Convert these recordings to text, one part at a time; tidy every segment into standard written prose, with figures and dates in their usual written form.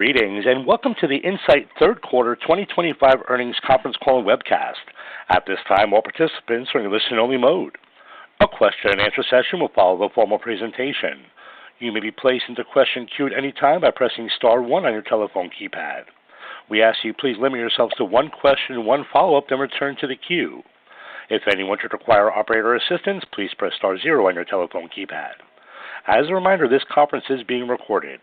Greetings and welcome to the Incyte Third Quarter 2025 Earnings Conference Call and Webcast. At this time, all participants are in listen-only mode. A question-and-answer session will follow the formal presentation. You may be placed into question queue at any time by pressing star one on your telephone keypad. We ask you please limit yourselves to one question and one follow-up, then return to the queue. If anyone should require operator assistance, please press star zero on your telephone keypad. As a reminder, this conference is being recorded.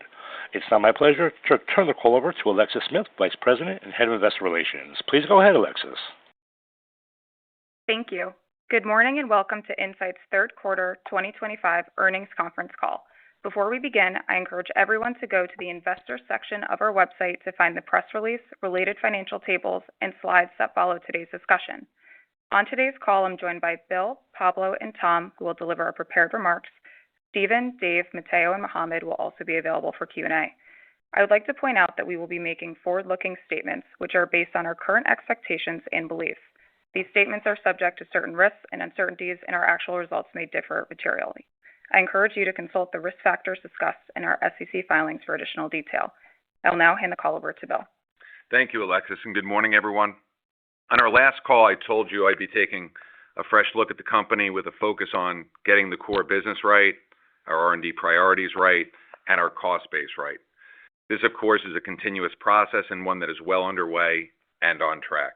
It's now my pleasure to turn the call over to Alexis Smith, Vice President and Head of Investor Relations. Please go ahead, Alexis. Thank you. Good morning and welcome to Incyte's Third Quarter 2025 Earnings Conference Call. Before we begin, I encourage everyone to go to the Investors section of our website to find the press release, related financial tables, and slides that follow today's discussion. On today's call, I'm joined by Bill, Pablo, and Tom, who will deliver our prepared remarks. Stephen, Dave, Matteo, and Mohammed will also be available for Q&A. I would like to point out that we will be making forward-looking statements, which are based on our current expectations and beliefs. These statements are subject to certain risks and uncertainties, and our actual results may differ materially. I encourage you to consult the risk factors discussed in our SEC filings for additional detail. I will now hand the call over to Bill. Thank you, Alexis, and good morning, everyone. On our last call, I told you I'd be taking a fresh look at the company with a focus on getting the core business right, our R&D priorities right, and our cost base right. This, of course, is a continuous process and one that is well underway and on track.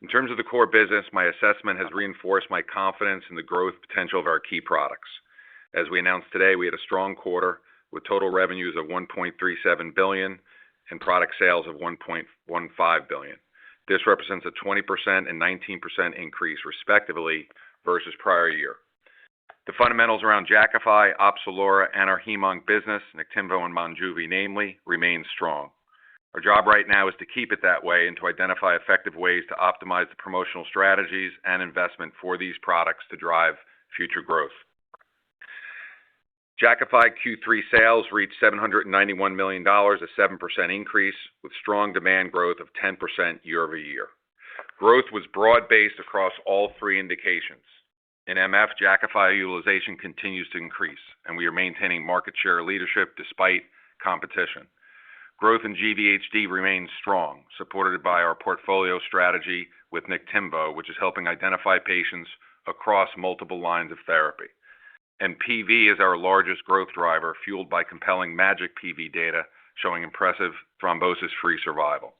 In terms of the core business, my assessment has reinforced my confidence in the growth potential of our key products. As we announced today, we had a strong quarter with total revenues of $1.37 billion and product sales of $1.15 billion. This represents a 20% and 19% increase, respectively, versus prior year. The fundamentals around Jakafi, Opzelura, and our hem-onc business, Niktimvo and Monjuvi namely, remain strong. Our job right now is to keep it that way and to identify effective ways to optimize the promotional strategies and investment for these products to drive future growth. Jakafi Q3 sales reached $791 million, a 7% increase, with strong demand growth of 10% year over year. Growth was broad-based across all three indications. In MF, Jakafi utilization continues to increase, and we are maintaining market share leadership despite competition. Growth in GVHD remains strong, supported by our portfolio strategy with Niktimvo, which is helping identify patients across multiple lines of therapy. And PV is our largest growth driver, fueled by compelling MAGIC PV data showing impressive thrombosis-free survival.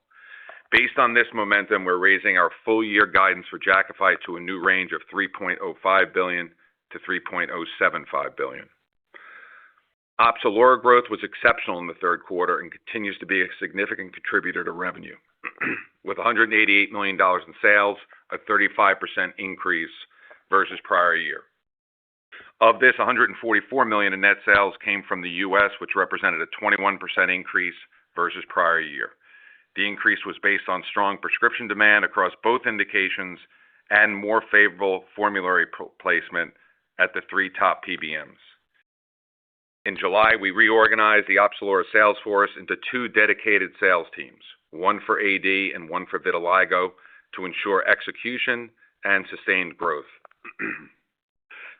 Based on this momentum, we're raising our full-year guidance for Jakafi to a new range of $3.05 billion to $3.075 billion. Opzelura growth was exceptional in the third quarter and continues to be a significant contributor to revenue. With $188 million in sales, a 35% increase versus prior year. Of this, $144 million in net sales came from the U.S., which represented a 21% increase versus prior year. The increase was based on strong prescription demand across both indications and more favorable formulary placement at the three top PBMs. In July, we reorganized the Opzelura sales force into two dedicated sales teams, one for AD and one for vitiligo, to ensure execution and sustained growth.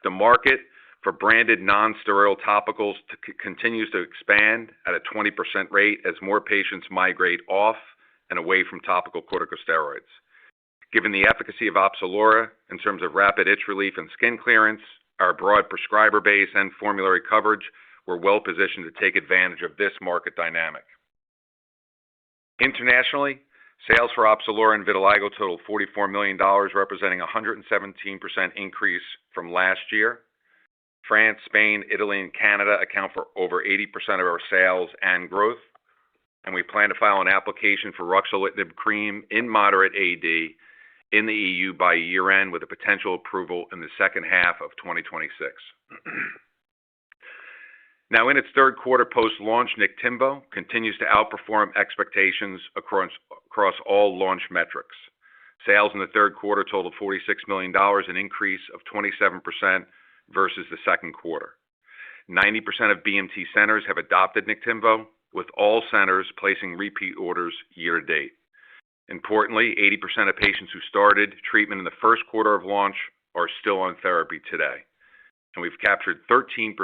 The market for branded non-steroidal topicals continues to expand at a 20% rate as more patients migrate off and away from topical corticosteroids. Given the efficacy of Opzelura in terms of rapid itch relief and skin clearance, our broad prescriber base and formulary coverage, we're well positioned to take advantage of this market dynamic. Internationally, sales for Opzelura and vitiligo totaled $44 million, representing a 117% increase from last year. France, Spain, Italy, and Canada account for over 80% of our sales and growth, and we plan to file an application for ruxolitinib cream in moderate AD in the EU by year-end with a potential approval in the second half of 2026. Now, in its third quarter post-launch, Niktimvo continues to outperform expectations across all launch metrics. Sales in the third quarter totaled $46 million, an increase of 27% versus the second quarter. 90% of BMT centers have adopted Niktimvo, with all centers placing repeat orders year to date. Importantly, 80% of patients who started treatment in the first quarter of launch are still on therapy today. And we've captured 13%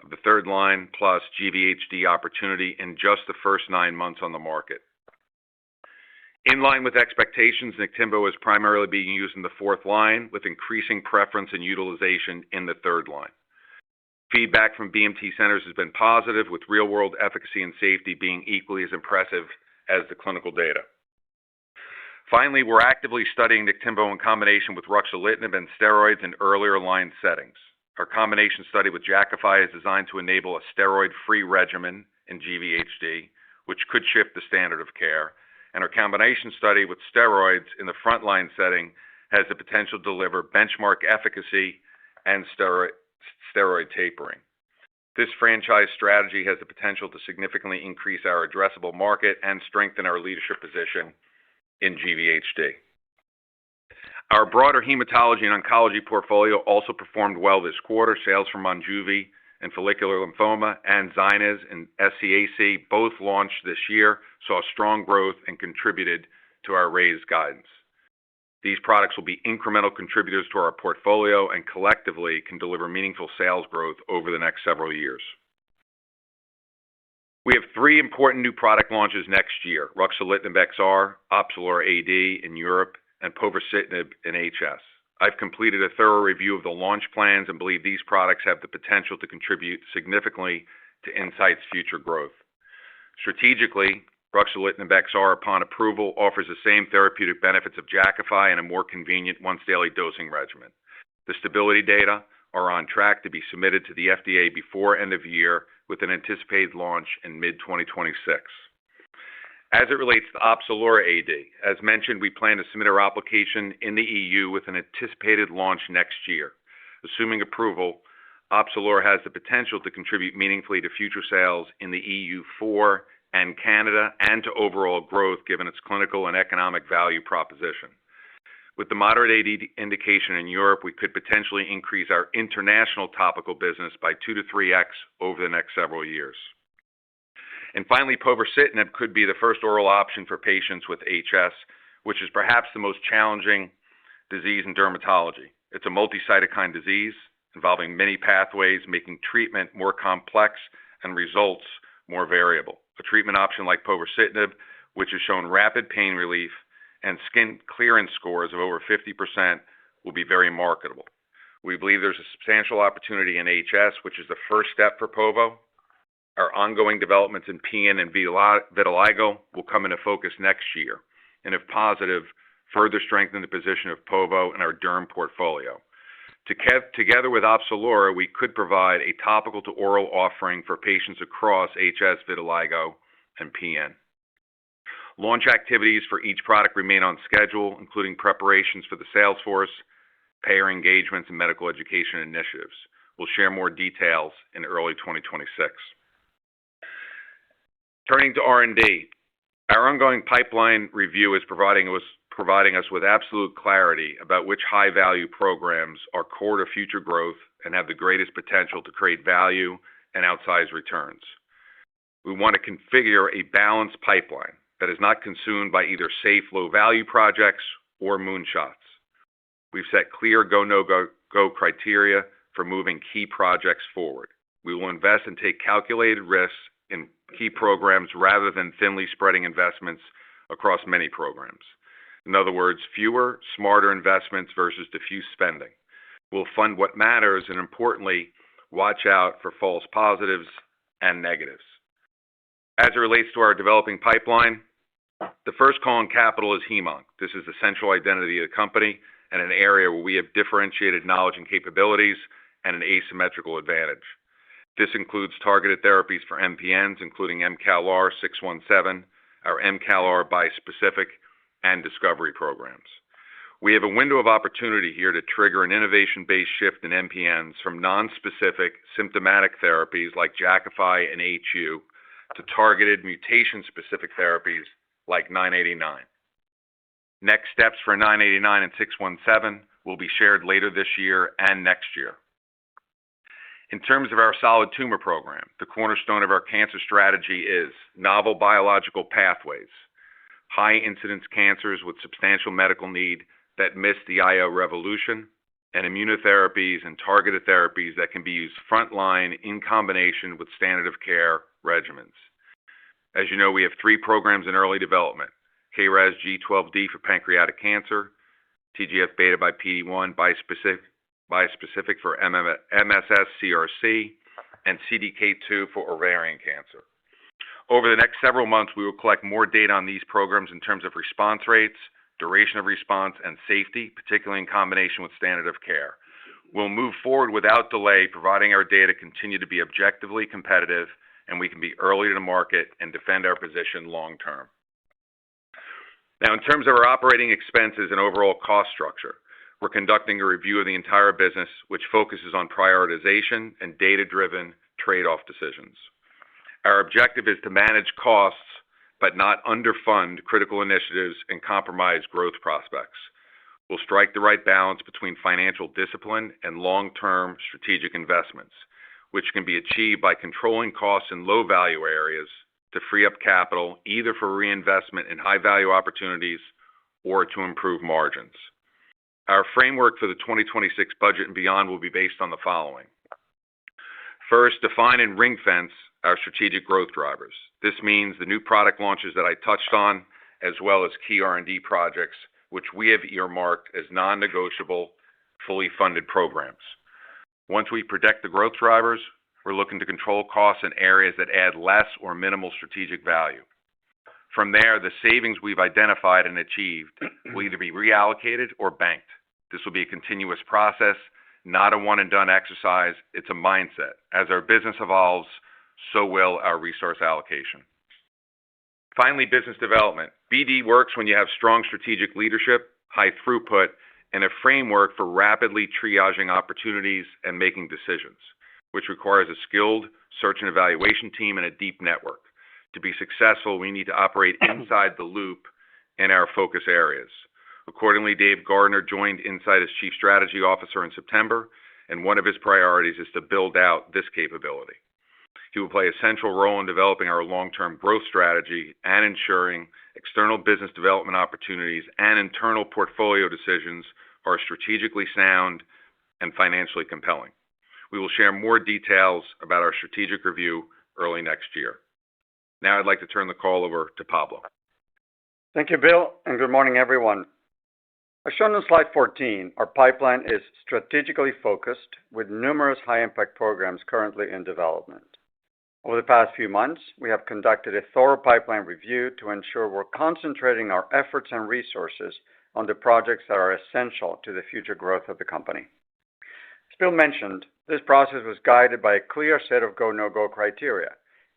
of the third line plus GVHD opportunity in just the first 9 months on the market. In line with expectations, Niktimvo is primarily being used in the fourth line with increasing preference and utilization in the third line. Feedback from BMT centers has been positive, with real-world efficacy and safety being equally as impressive as the clinical data. Finally, we're actively studying Niktimvo in combination with ruxolitinib and steroids in earlier line settings. Our combination study with Jakafi is designed to enable a steroid-free regimen in GVHD, which could shift the standard of care, and our combination study with steroids in the frontline setting has the potential to deliver benchmark efficacy and steroid tapering. This franchise strategy has the potential to significantly increase our addressable market and strengthen our leadership position in GVHD. Our broader hematology and oncology portfolio also performed well this quarter. Sales from Monjuvi in follicular lymphoma and Zynyz in SCAC, both launched this year, saw strong growth and contributed to our raised guidance. These products will be incremental contributors to our portfolio and collectively can deliver meaningful sales growth over the next several years. We have 3 important new product launches next year: ruxolitinib XR, Opzelura AD in Europe, and povorcitinib in HS. I've completed a thorough review of the launch plans and believe these products have the potential to contribute significantly to Incyte's future growth. Strategically, ruxolitinib XR, upon approval, offers the same therapeutic benefits of Jakafi and a more convenient once-daily dosing regimen. The stability data are on track to be submitted to the FDA before end of year, with an anticipated launch in mid-2026. As it relates to Opzelura AD, as mentioned, we plan to submit our application in the EU with an anticipated launch next year. Assuming approval, Opzelura has the potential to contribute meaningfully to future sales in the EU4 and Canada, and to overall growth given its clinical and economic value proposition. With the moderate AD indication in Europe, we could potentially increase our international topical business by 2 to 3x over the next several years. And finally, povorcitinib could be the first oral option for patients with HS, which is perhaps the most challenging disease in dermatology. It's a multi-cytokine disease involving many pathways, making treatment more complex and results more variable. A treatment option like povorcitinib, which has shown rapid pain relief and skin clearance scores of over 50%, will be very marketable. We believe there's a substantial opportunity in HS, which is the first step for povo. Our ongoing developments in PN and vitiligo will come into focus next year, and if positive, further strengthen the position of povo in our derm portfolio. Together with Opzelura, we could provide a topical to oral offering for patients across HS, vitiligo, and PN. Launch activities for each product remain on schedule, including preparations for the sales force, payer engagements, and medical education initiatives. We'll share more details in early 2026. Turning to R&D, our ongoing pipeline review is providing us with absolute clarity about which high-value programs are core to future growth and have the greatest potential to create value and outsize returns. We want to configure a balanced pipeline that is not consumed by either safe, low-value projects or moonshots. We've set clear go-no-go criteria for moving key projects forward. We will invest and take calculated risks in key programs rather than thinly spreading investments across many programs. In other words, fewer, smarter investments versus diffuse spending. We'll fund what matters and, importantly, watch out for false positives and negatives. As it relates to our developing pipeline, the first call on capital is HemOnc. This is the central identity of the company and an area where we have differentiated knowledge and capabilities and an asymmetrical advantage. This includes targeted therapies for MPNs, including mCALR 617, our mCALR bispecific, and discovery programs. We have a window of opportunity here to trigger an innovation-based shift in MPNs from non-specific symptomatic therapies like Jakafi and HU to targeted mutation-specific therapies like 989. Next steps for 989 and 617 will be shared later this year and next year. In terms of our solid tumor program, the cornerstone of our cancer strategy is novel biological pathways, high incidence cancers with substantial medical need that missed the IO revolution, and immunotherapies and targeted therapies that can be used frontline in combination with standard of care regimens. As you know, we have 3 programs in early development: KRAS G12D for pancreatic cancer, TGF-beta by PD-1 bispecific for MSS-CRC, and CDK2 for ovarian cancer. Over the next several months, we will collect more data on these programs in terms of response rates, duration of response, and safety, particularly in combination with standard of care. We'll move forward without delay, providing our data continue to be objectively competitive and we can be early to the market and defend our position long term. Now, in terms of our operating expenses and overall cost structure, we're conducting a review of the entire business, which focuses on prioritization and data-driven trade-off decisions. Our objective is to manage costs, but not underfund critical initiatives and compromise growth prospects. We'll strike the right balance between financial discipline and long-term strategic investments, which can be achieved by controlling costs in low-value areas to free up capital, either for reinvestment in high-value opportunities or to improve margins. Our framework for the 2026 budget and beyond will be based on the following. First, define and ring-fence our strategic growth drivers. This means the new product launches that I touched on, as well as key R&D projects, which we have earmarked as non-negotiable, fully funded programs. Once we predict the growth drivers, we're looking to control costs in areas that add less or minimal strategic value. From there, the savings we've identified and achieved will either be reallocated or banked. This will be a continuous process, not a one-and-done exercise. It's a mindset. As our business evolves, so will our resource allocation. Finally, business development. BD works when you have strong strategic leadership, high throughput, and a framework for rapidly triaging opportunities and making decisions, which requires a skilled search and evaluation team and a deep network. To be successful, we need to operate inside the loop in our focus areas. Accordingly, Dave Gardner joined Incyte as Chief Strategy Officer in September, and one of his priorities is to build out this capability. He will play a central role in developing our long-term growth strategy and ensuring external business development opportunities and internal portfolio decisions are strategically sound and financially compelling. We will share more details about our strategic review early next year. Now I'd like to turn the call over to Pablo. Thank you, Bill, and good morning, everyone. As shown on slide 14, our pipeline is strategically focused with numerous high-impact programs currently in development. Over the past few months, we have conducted a thorough pipeline review to ensure we're concentrating our efforts and resources on the projects that are essential to the future growth of the company. As Bill mentioned, this process was guided by a clear set of go-no-go criteria,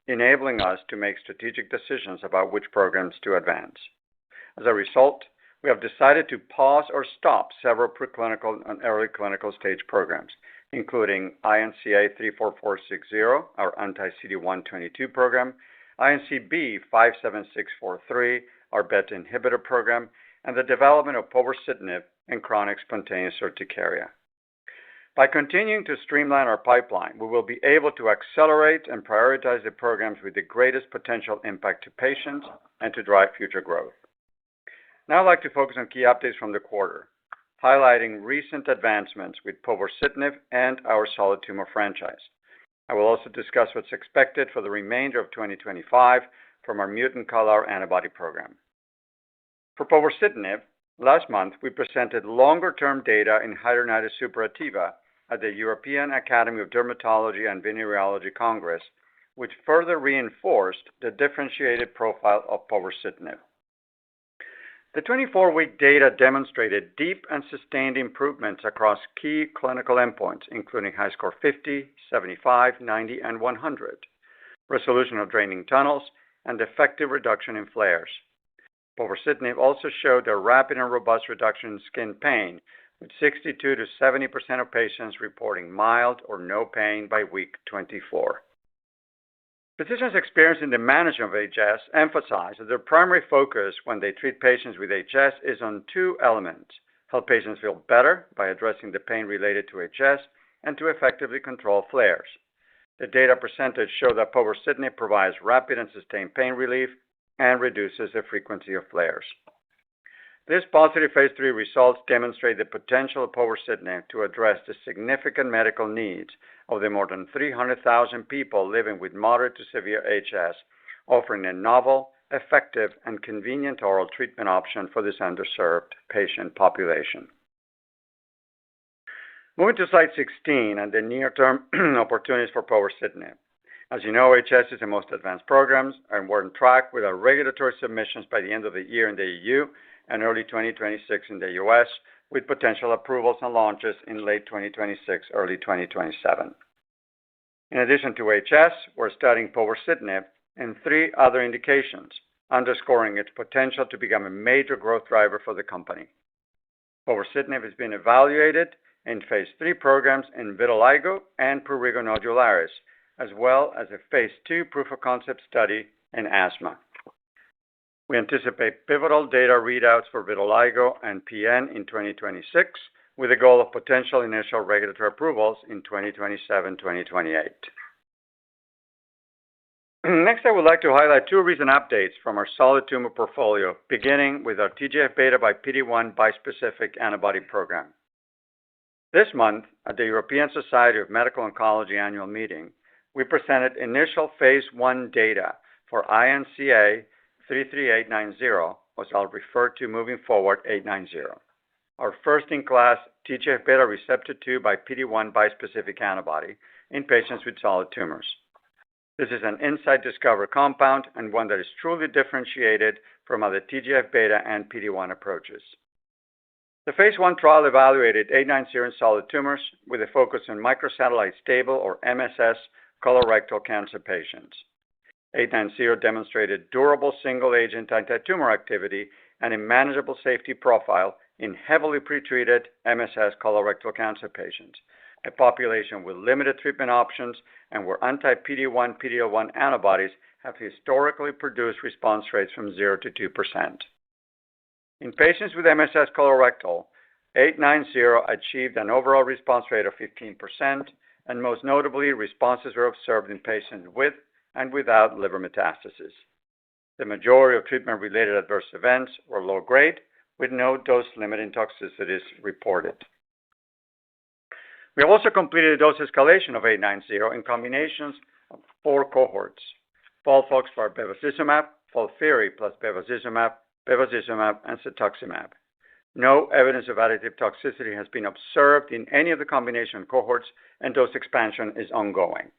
enabling us to make strategic decisions about which programs to advance. As a result, we have decided to pause or stop several preclinical and early clinical stage programs, including INCY 34460, our anti-CD122 program, INCB 57643, our beta inhibitor program, and the development of povorcitinib in chronic spontaneous urticaria. By continuing to streamline our pipeline, we will be able to accelerate and prioritize the programs with the greatest potential impact to patients and to drive future growth. Now I'd like to focus on key updates from the quarter, highlighting recent advancements with povorcitinib and our solid tumor franchise. I will also discuss what's expected for the remainder of 2025 from our mutant CALR antibody program. For povorcitinib, last month we presented longer-term data in hidradenitis suppurativa at the European Academy of Dermatology and Venereology Congress, which further reinforced the differentiated profile of povorcitinib. The 24-week data demonstrated deep and sustained improvements across key clinical endpoints, including HiSCR 50, 75, 90, and 100, resolution of draining tunnels, and effective reduction in flares. Povorcitinib also showed a rapid and robust reduction in skin pain, with 62 to 70% of patients reporting mild or no pain by week 24. Physicians experienced in the management of HS emphasize that their primary focus when they treat patients with HS is on two elements: help patients feel better by addressing the pain related to HS and to effectively control flares. The data presented show that povorcitinib provides rapid and sustained pain relief and reduces the frequency of flares. These positive phase 3 results demonstrate the potential of povorcitinib to address the significant medical needs of the more than 300,000 people living with moderate to severe HS, offering a novel, effective, and convenient oral treatment option for this underserved patient population. Moving to slide 16 and the near-term opportunities for povorcitinib. As you know, HS is the most advanced programs, and we're on track with our regulatory submissions by the end of the year in the EU and early 2026 in the US, with potential approvals and launches in late 2026, early 2027. In addition to HS, we're studying povorcitinib in 3 other indications, underscoring its potential to become a major growth driver for the company. Povorcitinib has been evaluated in phase 3 programs in vitiligo and prurigo nodularis, as well as a phase 2 proof-of-concept study in asthma. We anticipate pivotal data readouts for vitiligo and PN in 2026, with a goal of potential initial regulatory approvals in 2027-2028. Next, I would like to highlight 2 recent updates from our solid tumor portfolio, beginning with our TGF-beta by PD-1 bispecific antibody program. This month, at the European Society of Medical Oncology annual meeting, we presented initial phase 1 data for INCY 33890, which I'll refer to moving forward 890, our first-in-class TGF-beta receptor 2 by PD-1 bispecific antibody in patients with solid tumors. This is an Incyte discovered compound and one that is truly differentiated from other TGF-beta and PD-1 approaches. The phase 1 trial evaluated 890 in solid tumors with a focus on microsatellite stable or MSS colorectal cancer patients. 890 demonstrated durable single-agent anti-tumor activity and a manageable safety profile in heavily pretreated MSS colorectal cancer patients, a population with limited treatment options and where anti-PD-1, PD-L1 antibodies have historically produced response rates from 0 to 2%. In patients with MSS colorectal, 890 achieved an overall response rate of 15%, and most notably, responses were observed in patients with and without liver metastases. The majority of treatment-related adverse events were low-grade, with no dose-limiting toxicities reported. We have also completed a dose escalation of 890 in combinations of 4 cohorts: FOLFOX plus bevacizumab, FOLFIRI plus bevacizumab, bevacizumab, and cetuximab. No evidence of additive toxicity has been observed in any of the combination cohorts, and dose expansion is ongoing.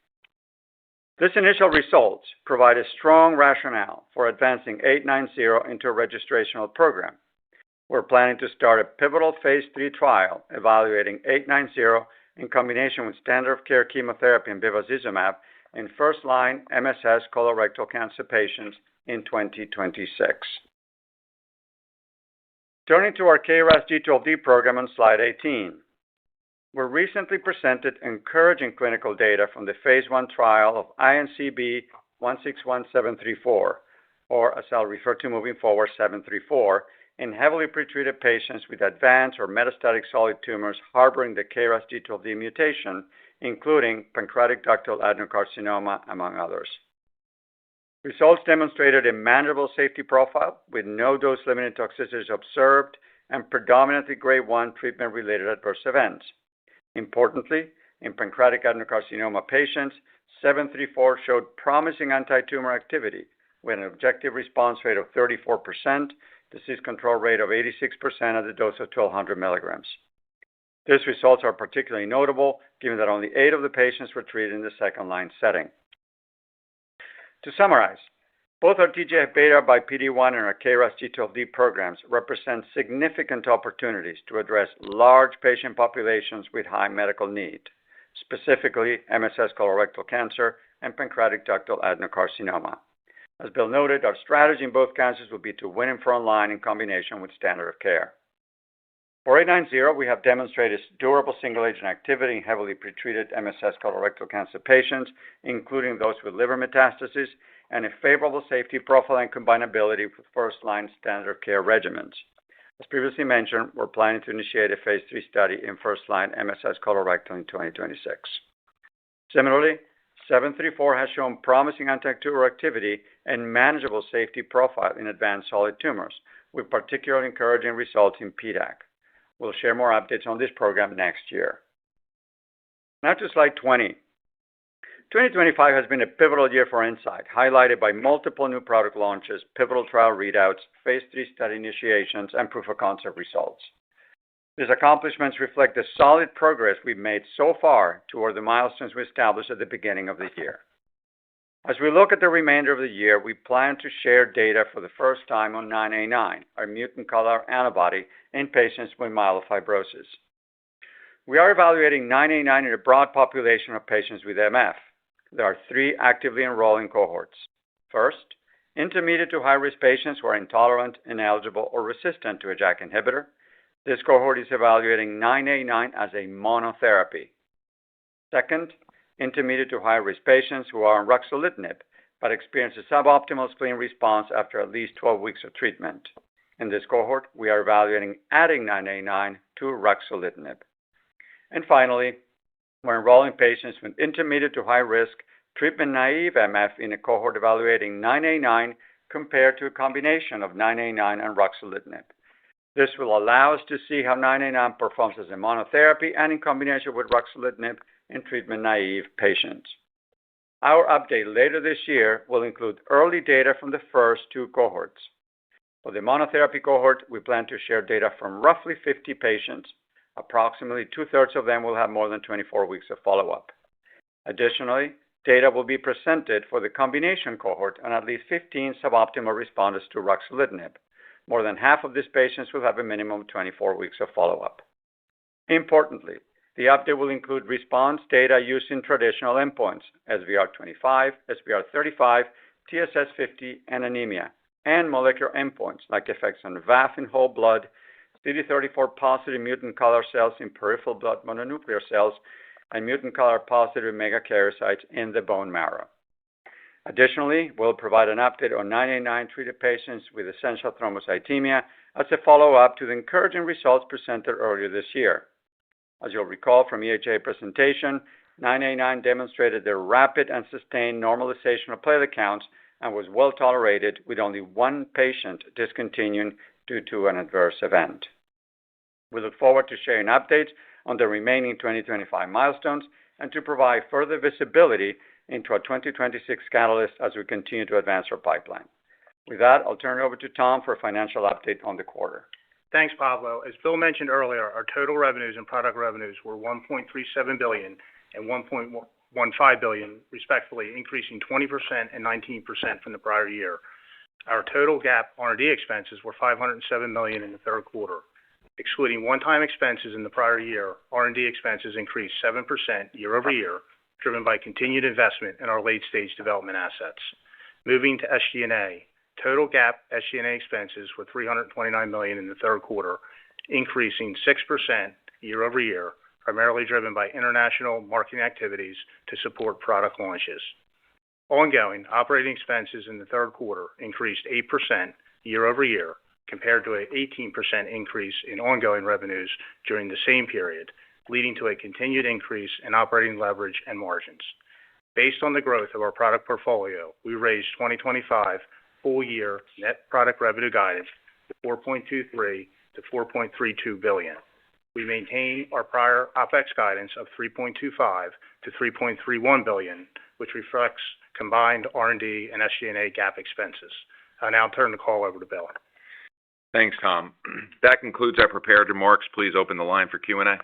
These initial results provide a strong rationale for advancing 890 into a registrational program. We're planning to start a pivotal phase 3 trial evaluating 890 in combination with standard of care chemotherapy and bevacizumab in first-line MSS colorectal cancer patients in 2026. Turning to our KRAS G12D program on slide 18. We recently presented encouraging clinical data from the phase 1 trial of INCB 161734, or as I'll refer to moving forward, 734, in heavily pretreated patients with advanced or metastatic solid tumors harboring the KRAS G12D mutation, including pancreatic ductal adenocarcinoma, among others. Results demonstrated a manageable safety profile with no dose-limiting toxicities observed and predominantly grade 1 treatment-related adverse events. Importantly, in pancreatic adenocarcinoma patients, 734 showed promising anti-tumor activity with an objective response rate of 34%, disease control rate of 86% at the dose of 1,200 milligrams. These results are particularly notable given that only 8 of the patients were treated in the second-line setting. To summarize, both our TGF-beta by PD-1 and our KRAS G12D programs represent significant opportunities to address large patient populations with high medical need, specifically MSS colorectal cancer and pancreatic ductal adenocarcinoma. As Bill noted, our strategy in both cancers will be to win in front-line in combination with standard of care. For 890, we have demonstrated durable single-agent activity in heavily pretreated MSS colorectal cancer patients, including those with liver metastases, and a favorable safety profile and combinability with first-line standard of care regimens. As previously mentioned, we're planning to initiate a phase 3 study in first-line MSS colorectal in 2026. Similarly, 734 has shown promising anti-tumor activity and manageable safety profile in advanced solid tumors, with particularly encouraging results in PDAC. We'll share more updates on this program next year. Now to slide 20. 2025 has been a pivotal year for Incyte, highlighted by multiple new product launches, pivotal trial readouts, phase 3 study initiations, and proof of concept results. These accomplishments reflect the solid progress we've made so far toward the milestones we established at the beginning of the year. As we look at the remainder of the year, we plan to share data for the first time on 989, our mutant CALR antibody in patients with myelofibrosis. We are evaluating 989 in a broad population of patients with MF. There are 3 actively enrolling cohorts. First, intermediate to high-risk patients who are intolerant, ineligible, or resistant to a JAK inhibitor. This cohort is evaluating 989 as a monotherapy. Second, intermediate to high-risk patients who are on ruxolitinib but experience a suboptimal spleen response after at least 12 weeks of treatment. In this cohort, we are evaluating adding 989 to ruxolitinib. And finally, we're enrolling patients with intermediate to high-risk treatment-naive MF in a cohort evaluating 989 compared to a combination of 989 and ruxolitinib. This will allow us to see how 989 performs as a monotherapy and in combination with ruxolitinib in treatment-naive patients. Our update later this year will include early data from the first 2 cohorts. For the monotherapy cohort, we plan to share data from roughly 50 patients. Approximately 2/3 of them will have more than 24 weeks of follow-up. Additionally, data will be presented for the combination cohort on at least 15 suboptimal responders to ruxolitinib. More than half of these patients will have a minimum of 24 weeks of follow-up. Importantly, the update will include response data using traditional endpoints, SVR25, SVR35, TSS50, and anemia, and molecular endpoints like effects on VAF in whole blood, CD34 positive mutant CALR cells in peripheral blood mononuclear cells, and mutant CALR positive megakaryocytes in the bone marrow. Additionally, we'll provide an update on 989 treated patients with essential thrombocythemia as a follow-up to the encouraging results presented earlier this year. As you'll recall from EHA presentation, 989 demonstrated the rapid and sustained normalization of platelet counts and was well tolerated with only 1 patient discontinuing due to an adverse event. We look forward to sharing updates on the remaining 2025 milestones and to provide further visibility into our 2026 catalyst as we continue to advance our pipeline. With that, I'll turn it over to Tom for a financial update on the quarter. Thanks, Pablo. As Bill mentioned earlier, our total revenues and product revenues were $1.37 billion and $1.15 billion, respectively, increasing 20% and 19% from the prior year. Our total GAAP R&D expenses were $507 million in the third quarter. Excluding one-time expenses in the prior year, R&D expenses increased 7% year-over-year, driven by continued investment in our late-stage development assets. Moving to SG&A, total GAAP SG&A expenses were $329 million in the third quarter, increasing 6% year-over-year, primarily driven by international marketing activities to support product launches. Ongoing operating expenses in the third quarter increased 8% year-over-year, compared to an 18% increase in ongoing revenues during the same period, leading to a continued increase in operating leverage and margins. Based on the growth of our product portfolio, we raised 2025 full-year net product revenue guidance to $4.23 to $4.32 billion. We maintain our prior OpEx guidance of $3.25 to $3.31 billion, which reflects combined R&D and SG&A GAAP expenses. I'll now turn the call over to Bill. Thanks, Tom. That concludes our prepared remarks. Please open the line for Q&A.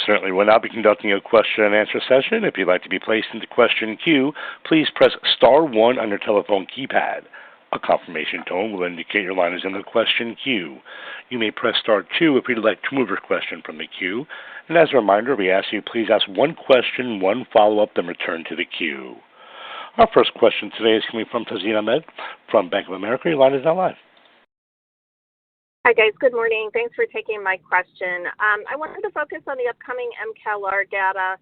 Certainly. We'll now be conducting a question-and-answer session. If you'd like to be placed into question queue, please press star 1 on your telephone keypad. A confirmation tone will indicate your line is in the question queue. You may press star 2 if you'd like to move your question from the queue. And as a reminder, we ask you please ask 1 question, 1 follow-up, then return to the queue. Our first question today is coming from Tazeen Ahmad from Bank of America. Your line is now live. Hi, guys. Good morning. Thanks for taking my question. I wanted to focus on the upcoming mCALR data.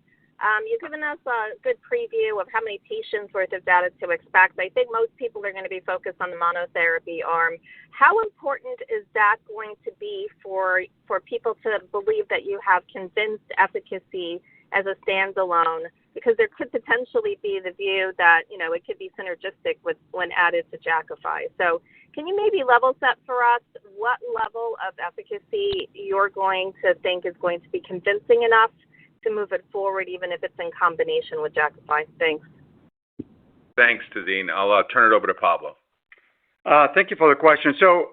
You've given us a good preview of how many patients worth of data to expect. I think most people are going to be focused on the monotherapy arm. How important is that going to be for people to believe that you have convinced efficacy as a standalone because there could potentially be the view that, it could be synergistic with when added to Jakafi. So can you maybe level set for us what level of efficacy you're going to think is going to be convincing enough to move it forward, even if it's in combination with Jakafi? Thanks. Thanks, Tazeen. I'll turn it over to Pablo. Thank you for the question. So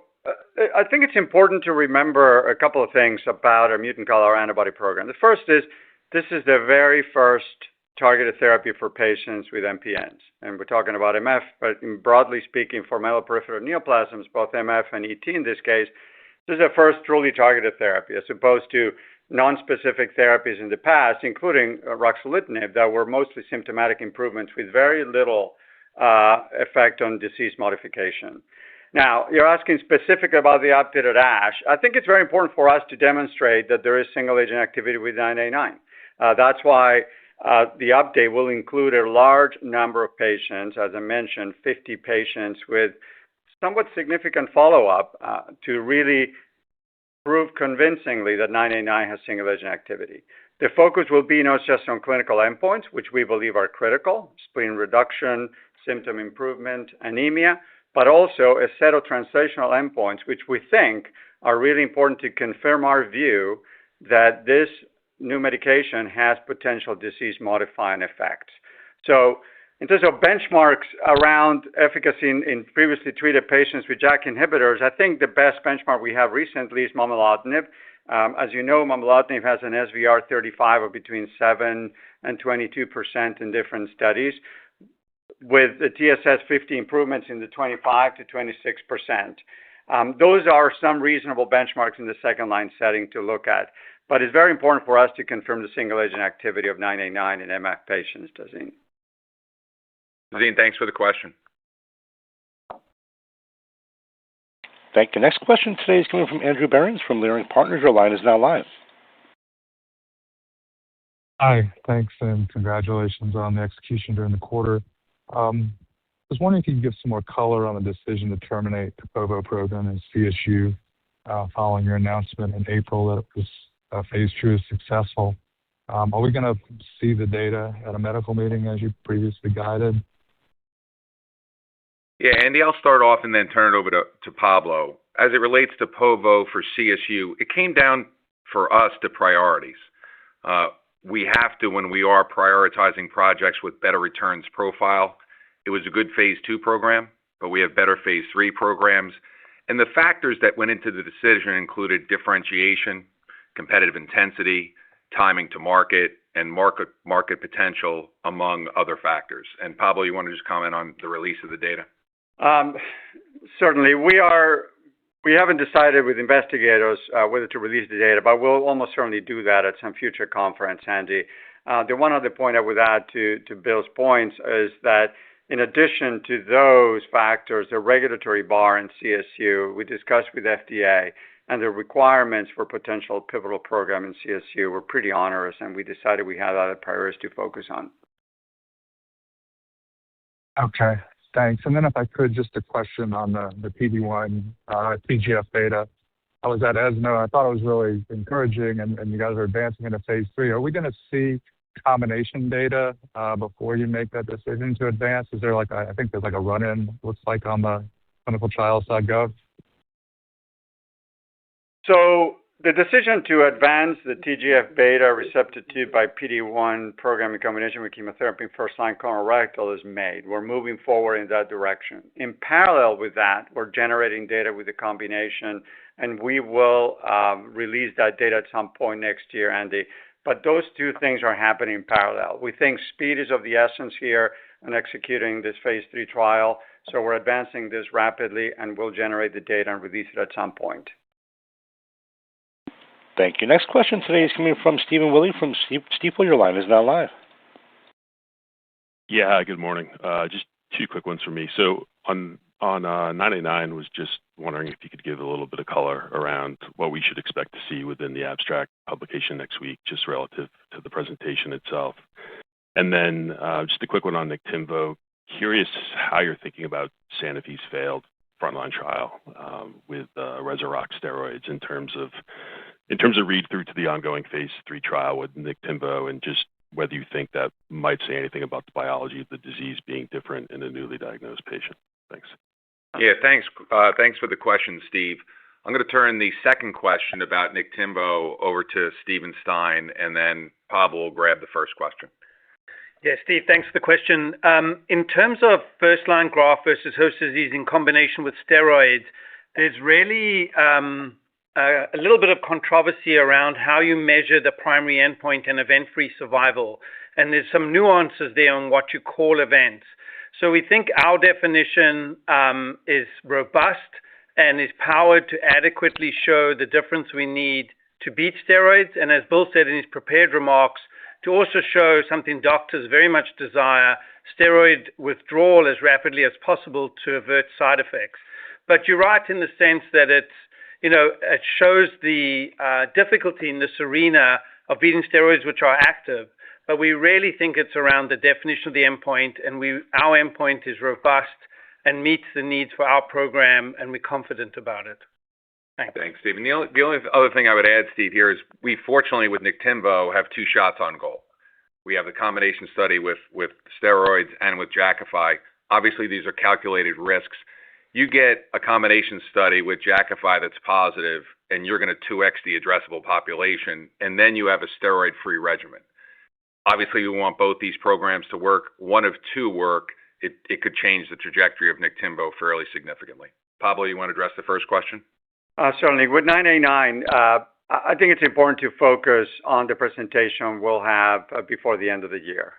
I think it's important to remember a couple of things about our mutant CALR antibody program. The first is this is the very first targeted therapy for patients with MPNs. And we're talking about MF, but broadly speaking, for myeloproliferative neoplasms, both MF and ET in this case, this is the first truly targeted therapy as opposed to non-specific therapies in the past, including ruxolitinib, that were mostly symptomatic improvements with very little effect on disease modification. Now, you're asking specifically about the update at ASH. I think it's very important for us to demonstrate that there is single-agent activity with 989. That's why the update will include a large number of patients, as I mentioned, 50 patients with somewhat significant follow-up to really prove convincingly that 989 has single-agent activity. The focus will be not just on clinical endpoints, which we believe are critical, spleen reduction, symptom improvement, anemia, but also a set of translational endpoints, which we think are really important to confirm our view that this new medication has potential disease-modifying effects. So in terms of benchmarks around efficacy in previously treated patients with JAK inhibitors, I think the best benchmark we have recently is momelotinib. As you know, momelotinib has an SVR35 of between 7 and 22% in different studies, with the TSS 50 improvements in the 25 to 26%. Those are some reasonable benchmarks in the second-line setting to look at. But it's very important for us to confirm the single-agent activity of 989 in MF patients, Tazeen. Tazeen, thanks for the question. Thank you. Next question today is coming from Andrew Berens from Leerink Partners. Your line is now live. Hi, thanks, and congratulations on the execution during the quarter. I was wondering if you could give some more color on the decision to terminate the POVO program in CSU following your announcement in April that it was phase 2 is successful. Are we going to see the data at a medical meeting as you previously guided? Yeah, Andy, I'll start off and then turn it over to Pablo. As it relates to POVO for CSU, it came down for us to priorities. We have to, when we are prioritizing projects with better returns profile, it was a good phase 2 program, but we have better phase 3 programs. And the factors that went into the decision included differentiation, competitive intensity, timing to market, and market potential, among other factors. And Pablo, you want to just comment on the release of the data? Certainly. We haven't decided with investigators whether to release the data, but we'll almost certainly do that at some future conference, Andy. The one other point I would add to Bill's points is that in addition to those factors, the regulatory bar in CSU, we discussed with FDA, and the requirements for potential pivotal program in CSU were pretty onerous, and we decided we had other priorities to focus on. Okay, thanks. And then if I could, just a question on the PD-1 TGF-beta. I was at ESMO. I thought it was really encouraging, and you guys are advancing into phase 3. Are we going to see combination data before you make that decision to advance? Is there I think there's a run-in, looks like, on the clinicaltrials.gov? So the decision to advance the TGF-beta receptor 2 by PD-1 program in combination with chemotherapy in first-line colorectal is made. We're moving forward in that direction. In parallel with that, we're generating data with the combination, and we will release that data at some point next year, Andy. But those two things are happening in parallel. We think speed is of the essence here in executing this phase 3 trial, so we're advancing this rapidly, and we'll generate the data and release it at some point. Thank you. Next question today is coming from Stephen Willey from Stifel. Your line is now live. Yeah, hi, good morning. Just two quick ones for me. So on 989, was just wondering if you could give a little bit of color around what we should expect to see within the abstract publication next week, just relative to the presentation itself. And then just a quick one on Niktimvo. Curious how you're thinking about Sanofi's failed frontline trial with Rezurock steroids in terms of read through to the ongoing phase 3 trial with Niktimvo, and just whether you think that might say anything about the biology of the disease being different in a newly diagnosed patient. Thanks. Yeah, thanks. Thanks for the question, Steve. I'm going to turn the second question about Niktimvo over to Steven Stein, and then Pablo will grab the first question. Yeah, Steve, thanks for the question. In terms of first-line graft versus host disease in combination with steroids, there's really a little bit of controversy around how you measure the primary endpoint and event-free survival, and there's some nuances there on what you call events. So we think our definition is robust and is powered to adequately show the difference we need to beat steroids, and as Bill said in his prepared remarks, to also show something doctors very much desire, steroid withdrawal as rapidly as possible to avert side effects. But you're right in the sense that it shows the difficulty in this arena of beating steroids which are active, but we really think it's around the definition of the endpoint, and our endpoint is robust and meets the needs for our program, and we're confident about it. Thanks, Stephen. The only other thing I would add, Steve, here is we fortunately with Niktimvo have two shots on goal. We have the combination study with steroids and with Jakafi. Obviously, these are calculated risks. You get a combination study with Jakafi that's positive, and you're going to 2x the addressable population, and then you have a steroid-free regimen. Obviously, we want both these programs to work. One of two work, it could change the trajectory of Niktimvo fairly significantly. Pablo, you want to address the first question? Certainly. With 989, I think it's important to focus on the presentation we'll have before the end of the year.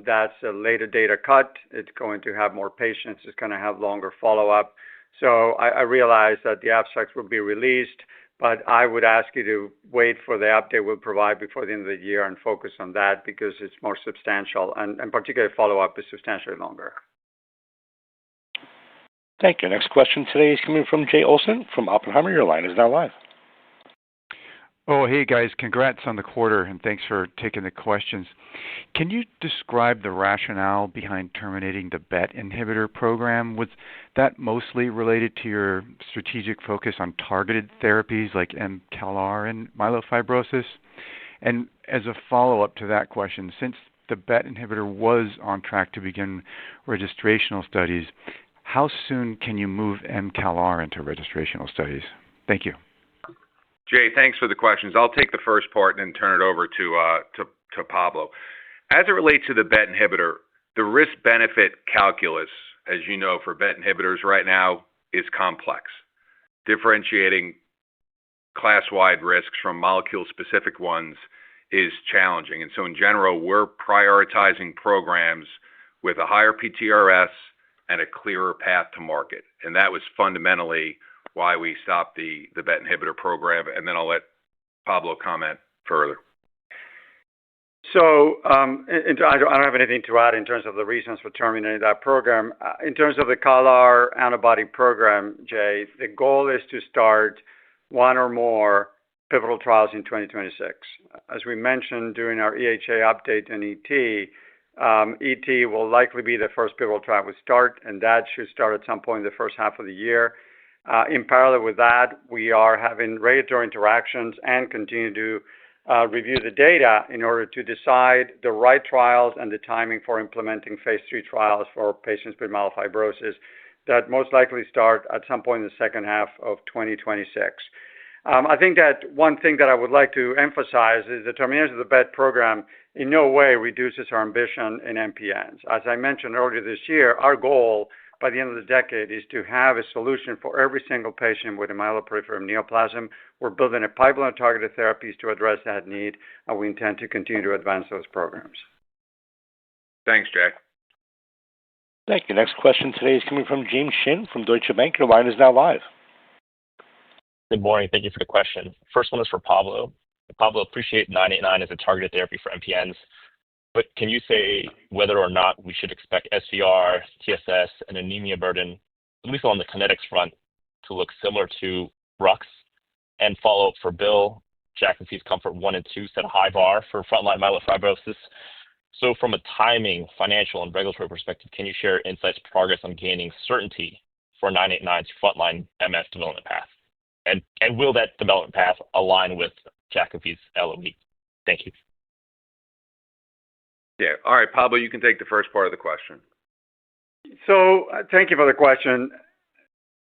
That's a later data cut. It's going to have more patients. It's going to have longer follow-up. So I realize that the abstracts will be released, but I would ask you to wait for the update we'll provide before the end of the year and focus on that because it's more substantial, and particularly follow-up is substantially longer. Thank you. Next question today is coming from Jay Olson from Oppenheimer. Your line is now live. Oh, hey guys, congrats on the quarter and thanks for taking the questions. Can you describe the rationale behind terminating the BET inhibitor program? Was that mostly related to your strategic focus on targeted therapies like mCALR and myelofibrosis? And as a follow-up to that question, since the BET inhibitor was on track to begin registrational studies, how soon can you move mCALR into registrational studies? Thank you. Jay, thanks for the questions. I'll take the first part and then turn it over to Pablo. As it relates to the BET inhibitor, the risk-benefit calculus, as you know, for BET inhibitors right now is complex. Differentiating class-wide risks from molecule-specific ones is challenging. And so in general, we're prioritizing programs with a higher PTRS and a clearer path to market. And that was fundamentally why we stopped the BET inhibitor program. And then I'll let Pablo comment further. So I don't have anything to add in terms of the reasons for terminating that program. In terms of the CALR antibody program, Jay, the goal is to start one or more pivotal trials in 2026. As we mentioned during our EHA update in ET will likely be the first pivotal trial we start, and that should start at some point in the first half of the year. In parallel with that, we are having regulatory interactions and continue to review the data in order to decide the right trials and the timing for implementing phase 3 trials for patients with myelofibrosis that most likely start at some point in the second half of 2026. I think that one thing that I would like to emphasize is the termination of the BET program in no way reduces our ambition in MPNs. As I mentioned earlier this year, our goal by the end of the decade is to have a solution for every single patient with a myeloproliferative neoplasm. We're building a pipeline of targeted therapies to address that need, and we intend to continue to advance those programs. Thanks, Jay. Thank you. Next question today is coming from James Shin from Deutsche Bank. Your line is now live. Good morning. Thank you for the question. First one is for Pablo. Pablo, appreciate 989 as a targeted therapy for MPNs, but can you say whether or not we should expect SVR, TSS, and anemia burden, at least on the kinetics front, to look similar to Rux? And follow up for Bill, Jakafi's Comfort 1 and 2 set a high bar for frontline myelofibrosis. So from a timing, financial, and regulatory perspective, can you share Incyte's progress on gaining certainty for 989's frontline MF development path? And will that development path align with Jakafi's LOE? Thank you. Yeah. All right, Pablo, you can take the first part of the question. So thank you for the question.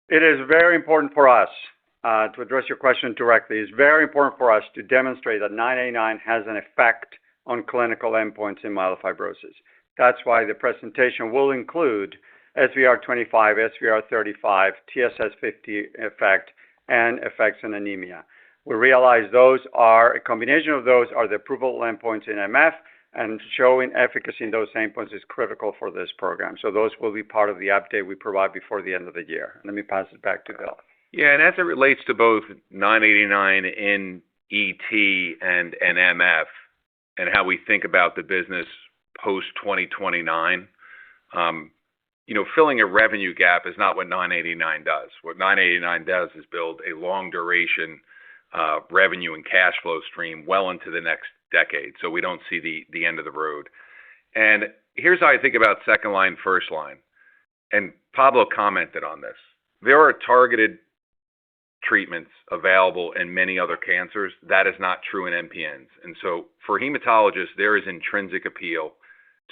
It is very important for us to address your question directly. It's very important for us to demonstrate that 989 has an effect on clinical endpoints in myelofibrosis. That's why the presentation will include SVR25, SVR35, TSS50 effect, and effects in anemia. We realize a combination of those are the approval endpoints in MF, and showing efficacy in those endpoints is critical for this program. So those will be part of the update we provide before the end of the year. Let me pass it back to Bill. Yeah, and as it relates to both 989 in ET and MF, and how we think about the business post 2029, filling a revenue gap is not what 989 does. What 989 does is build a long duration revenue and cash flow stream well into the next decade. So we don't see the end of the road. And here's how I think about second line, first line. And Pablo commented on this. There are targeted treatments available in many other cancers. That is not true in MPNs. And so for hematologists, there is intrinsic appeal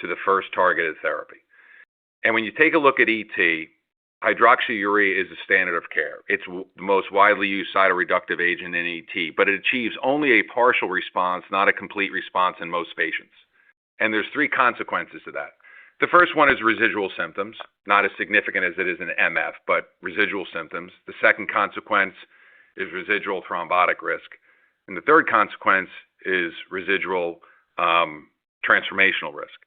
to the first targeted therapy. And when you take a look at ET, hydroxyurea is the standard of care. It's the most widely used cytoreductive agent in ET, but it achieves only a partial response, not a complete response in most patients. And there's three consequences to that. The first one is residual symptoms, not as significant as it is in MF, but residual symptoms. The second consequence is residual thrombotic risk. And the third consequence is residual transformational risk.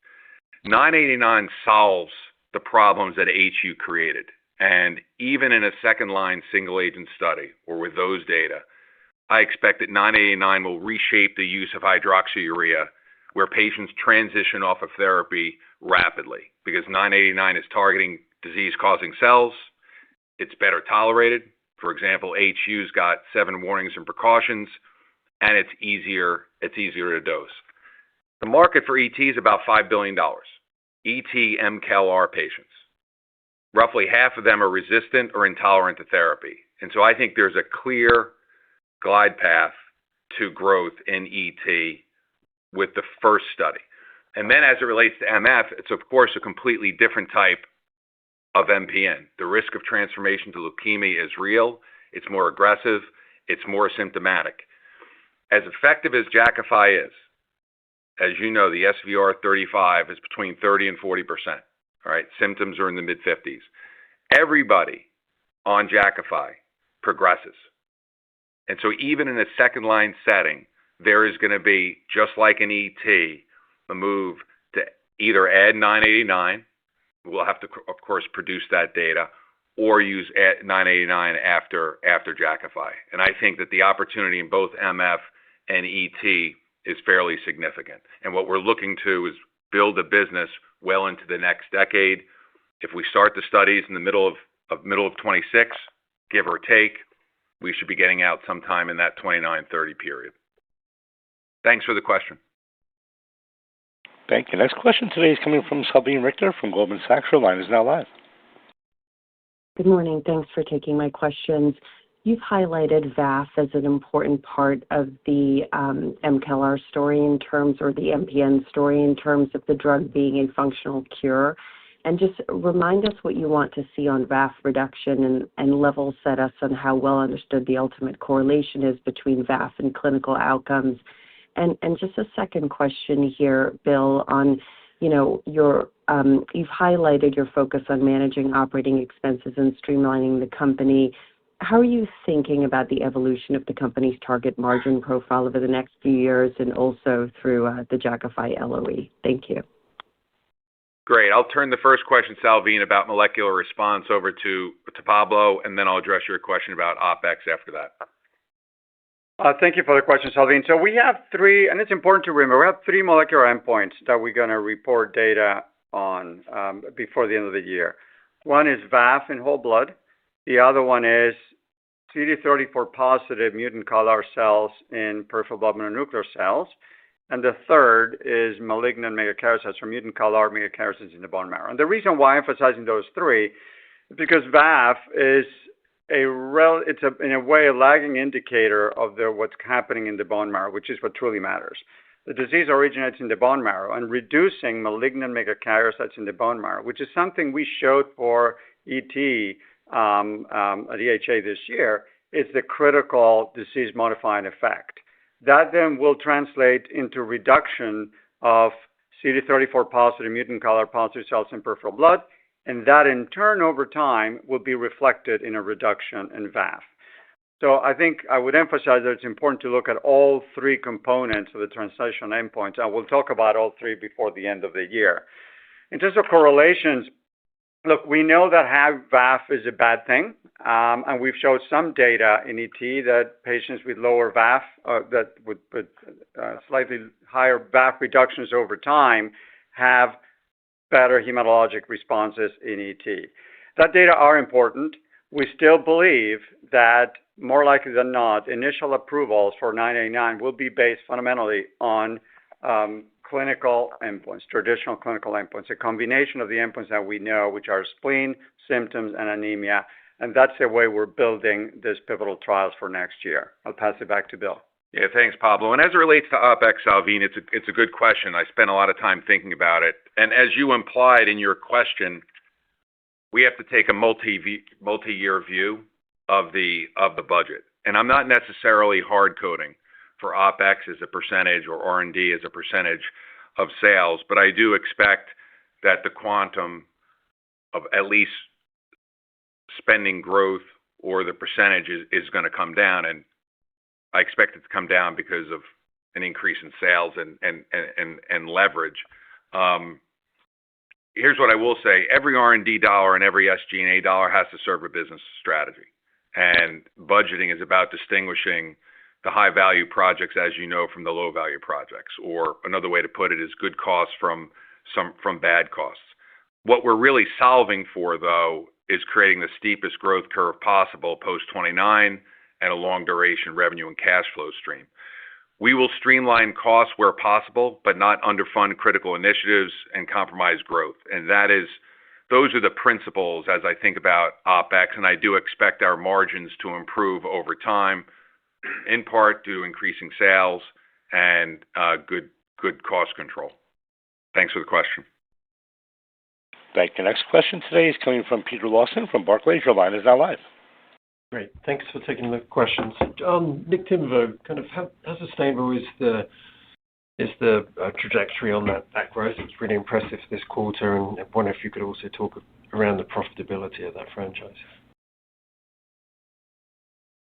989 solves the problems that HU created. And even in a second-line single-agent study, or with those data, I expect that 989 will reshape the use of hydroxyurea, where patients transition off of therapy rapidly, because 989 is targeting disease-causing cells. It's better tolerated. For example, HU's got 7 warnings and precautions, and it's easier to dose. The market for ET is about $5 billion. ET MCALR patients. Roughly half of them are resistant or intolerant to therapy. And so I think there's a clear glide path to growth in ET with the first study. And then as it relates to MF, it's of course a completely different type of MPN. The risk of transformation to leukemia is real. It's more aggressive. It's more symptomatic. As effective as Jakafi is, as you know, the SVR35 is between 30 and 40%. All right, symptoms are in the mid-50s. Everybody on Jakafi progresses. And so even in a second-line setting, there is going to be, just like in ET, a move to either add 989, we'll have to, of course, produce that data, or use 989 after Jakafi. And I think that the opportunity in both MF and ET is fairly significant. And what we're looking to is build a business well into the next decade. If we start the studies in the middle of 26, give or take, we should be getting out sometime in that 29-30 period. Thanks for the question. Thank you. Next question today is coming from Salveen Richter from Goldman Sachs. Your line is now live. Good morning. Thanks for taking my questions. You've highlighted VAF as an important part of the MCALR story in terms, or the MPN story in terms of the drug being a functional cure. And just remind us what you want to see on VAF reduction and level set us on how well understood the ultimate correlation is between VAF and clinical outcomes. And just a second question here, Bill, on, you've highlighted your focus on managing operating expenses and streamlining the company. How are you thinking about the evolution of the company's target margin profile over the next few years and also through the Jakafi LOE? Thank you. Great. I'll turn the first question, Salveen, about molecular response over to Pablo, and then I'll address your question about OpEx after that. Thank you for the question, Salveen. So we have 3, and it's important to remember, we have 3 molecular endpoints that we're going to report data on before the end of the year. One is VAF in whole blood. The other one is CD34 positive mutant CALR cells in peripheral blood mononuclear cells. And the third is malignant megakaryocytes, or mutant CALR megakaryocytes in the bone marrow. And the reason why I'm emphasizing those 3 is because VAF is in a way a lagging indicator of what's happening in the bone marrow, which is what truly matters. the disease originates in the bone marrow, and reducing malignant megakaryocytes in the bone marrow, which is something we showed for ET at EHA this year, is the critical disease-modifying effect. That then will translate into reduction of CD34 positive mutant CALR positive cells in peripheral blood, and that in turn over time will be reflected in a reduction in VAF. So I think I would emphasize that it's important to look at all three components of the translational endpoints, and we'll talk about all three before the end of the year. In terms of correlations, look, we know that high VAF is a bad thing, and we've showed some data in ET that patients with lower VAF, that with slightly higher VAF reductions over time, have better hematologic responses in ET. That data are important. We still believe that more likely than not, initial approvals for 989 will be based fundamentally on clinical endpoints, traditional clinical endpoints, a combination of the endpoints that we know, which are spleen, symptoms, and anemia. And that's the way we're building these pivotal trials for next year. I'll pass it back to Bill. Yeah, thanks, Pablo. And as it relates to OpEx, Salveen, it's a good question. I spent a lot of time thinking about it. And as you implied in your question, we have to take a multi-year view of the budget. And I'm not necessarily hard coding for OpEx as a percentage or R&D as a percentage of sales, but I do expect that the quantum of at least spending growth or the percentage is going to come down, and I expect it to come down because of an increase in sales and leverage. Here's what I will say. Every R&D dollar and every SG&A dollar has to serve a business strategy. And budgeting is about distinguishing the high-value projects, as you know, from the low-value projects. Or another way to put it is good costs from bad costs. What we're really solving for, though, is creating the steepest growth curve possible post-29 and a long-duration revenue and cash flow stream. We will streamline costs where possible, but not underfund critical initiatives and compromise growth. And those are the principles as I think about OpEx, and I do expect our margins to improve over time, in part due to increasing sales and good cost control. Thanks for the question. Thank you. Next question today is coming from Peter Lawson from Barclays. Your line is now live. Great. Thanks for taking the questions. Niktimvo, kind of how sustainable is the trajectory on that growth? It's really impressive this quarter, and I wonder if you could also talk around the profitability of that franchise.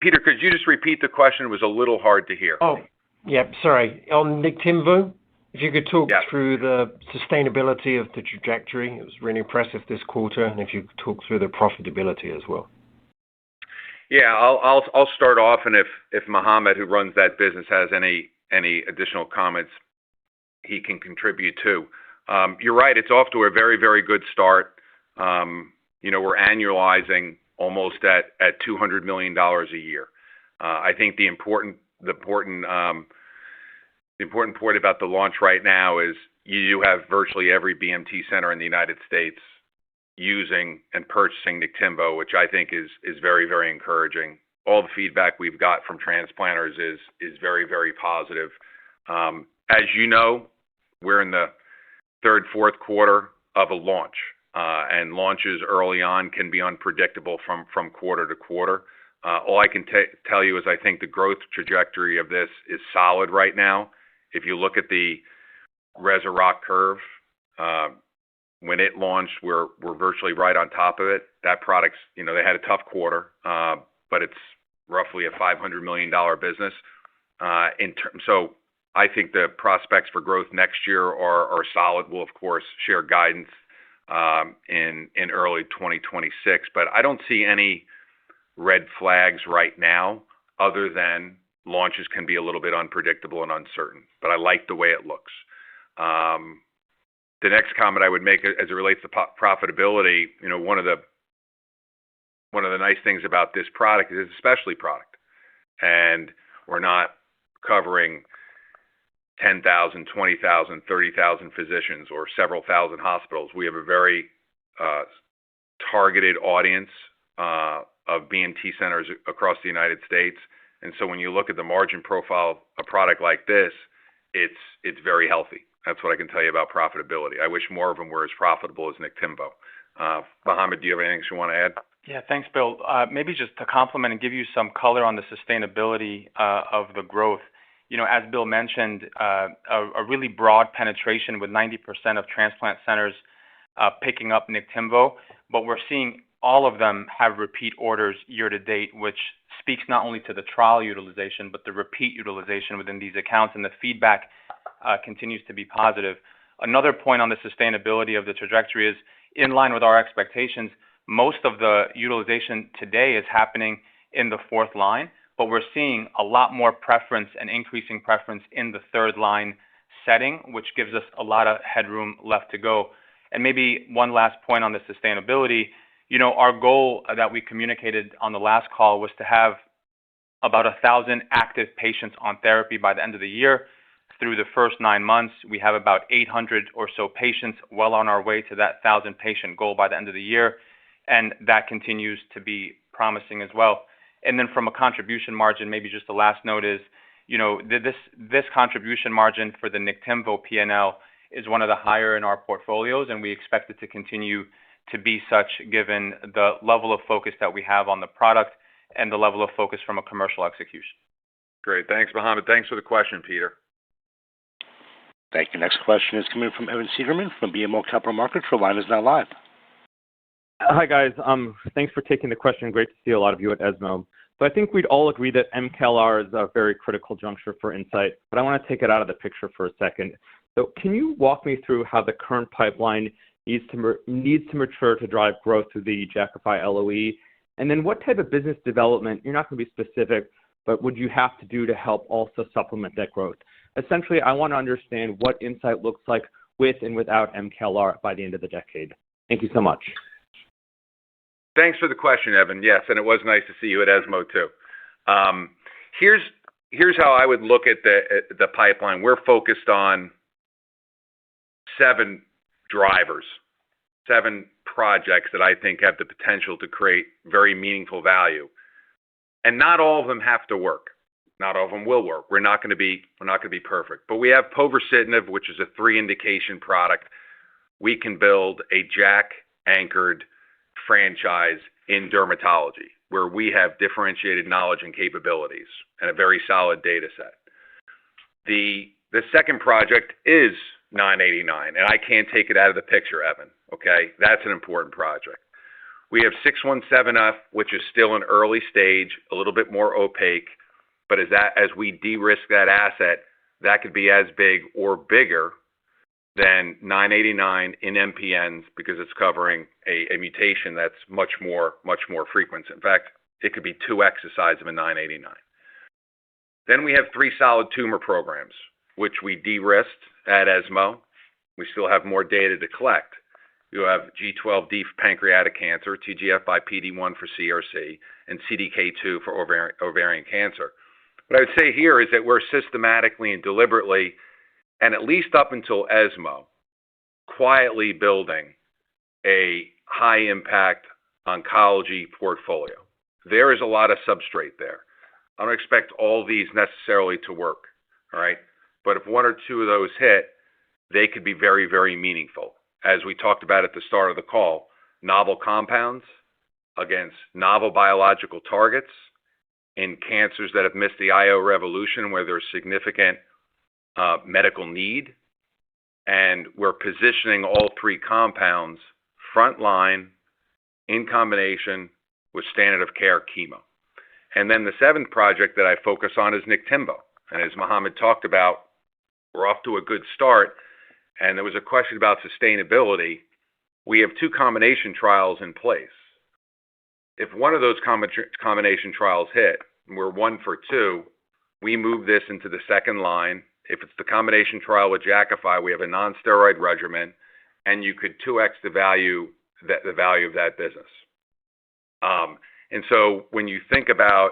Peter, could you just repeat the question? It was a little hard to hear. Oh, yeah, sorry. On Niktimvo, if you could talk through the sustainability of the trajectory. It was really impressive this quarter, and if you could talk through the profitability as well. Yeah, I'll start off, and if Mohammed, who runs that business, has any additional comments, he can contribute too. You're right; it's off to a very, very good start. We're annualizing almost at $200 million a year. I think the important point about the launch right now is you have virtually every BMT center in the United States using and purchasing Niktimvo, which I think is very, very encouraging. All the feedback we've got from transplanters is very, very positive. As you know, we're in the third, fourth quarter of a launch, and launches early on can be unpredictable from quarter to quarter. All I can tell you is I think the growth trajectory of this is solid right now. If you look at the Resurrect curve, when it launched, we're virtually right on top of it. That product's, they had a tough quarter, but it's roughly a $500 million business. So I think the prospects for growth next year are solid. We'll, of course, share guidance in early 2026, but I don't see any red flags right now other than launches can be a little bit unpredictable and uncertain, but I like the way it looks. The next comment I would make as it relates to profitability, one of the nice things about this product is it's a specialty product, and we're not covering 10,000, 20,000, 30,000 physicians or several thousand hospitals. We have a very targeted audience of BMT centers across the United States. And so when you look at the margin profile of a product like this, it's very healthy. That's what I can tell you about profitability. I wish more of them were as profitable as Niktimvo. Mohammed, do you have anything you want to add? Yeah, thanks, Bill. Maybe just to complement and give you some color on the sustainability of the growth. As Bill mentioned, a really broad penetration with 90% of transplant centers picking up Niktimvo, but we're seeing all of them have repeat orders year to date, which speaks not only to the trial utilization, but the repeat utilization within these accounts, and the feedback continues to be positive. Another point on the sustainability of the trajectory is in line with our expectations. Most of the utilization today is happening in the fourth line, but we're seeing a lot more preference and increasing preference in the third line setting, which gives us a lot of headroom left to go. And maybe one last point on the sustainability. Our goal that we communicated on the last call was to have about 1,000 active patients on therapy by the end of the year. Through the first 9 months, we have about 800 or so patients, well on our way to that 1,000 patient goal by the end of the year, and that continues to be promising as well. And then from a contribution margin, maybe just the last note is, this contribution margin for the Niktimvo P&L is one of the higher in our portfolios, and we expect it to continue to be such given the level of focus that we have on the product and the level of focus from a commercial execution. Great. Thanks, Mohammed. Thanks for the question, Peter. Thank you. Next question is coming from Evan Seigerman from BMO Capital Markets. Your line is now live. Hi, guys. Thanks for taking the question. Great to see a lot of you at ESMO. So I think we'd all agree that MKLR is a very critical juncture for Incyte, but I want to take it out of the picture for a second. So can you walk me through how the current pipeline needs to mature to drive growth through the Jakafi LOE? And then what type of business development, you're not going to be specific, but would you have to do to help also supplement that growth? Essentially, I want to understand what Incyte looks like with and without MKLR by the end of the decade. Thank you so much. Thanks for the question, Evan. Yes, and it was nice to see you at ESMO too. Here's how I would look at the pipeline. We're focused on 7 drivers, 7 projects that I think have the potential to create very meaningful value. And not all of them have to work. Not all of them will work. We're not going to be perfect. But we have povorcitinib, which is a 3-indication product. We can build a JAK-anchored franchise in dermatology, where we have differentiated knowledge and capabilities and a very solid data set. The second project is 989, and I can't take it out of the picture, Evan, okay? That's an important project. We have 617F, which is still an early stage, a little bit more opaque, but as we de-risk that asset, that could be as big or bigger than 989 in MPNs because it's covering a mutation that's much more frequent. In fact, it could be 2x the size of a 989. Then we have 3 solid tumor programs, which we de-risked at ESMO. We still have more data to collect. You have G12D for pancreatic cancer, TGF-beta PD-1 for CRC, and CDK2 for ovarian cancer. What I would say here is that we're systematically and deliberately, and at least up until ESMO, quietly building a high-impact oncology portfolio. There is a lot of substrate there. I don't expect all these necessarily to work, all right? But if 1 or 2 of those hit, they could be very, very meaningful. As we talked about at the start of the call, novel compounds against novel biological targets in cancers that have missed the IO revolution where there's significant medical need. And we're positioning all 3 compounds frontline in combination with standard of care chemo. And then the 7th project that I focus on is Niktimvo. And as Mohammed talked about, we're off to a good start. And there was a question about sustainability. We have 2 combination trials in place. If one of those combination trials hit, and we're 1 for 2, we move this into the second line. If it's the combination trial with Jakafi, we have a non-steroid regimen, and you could 2x the value of that business. And so when you think about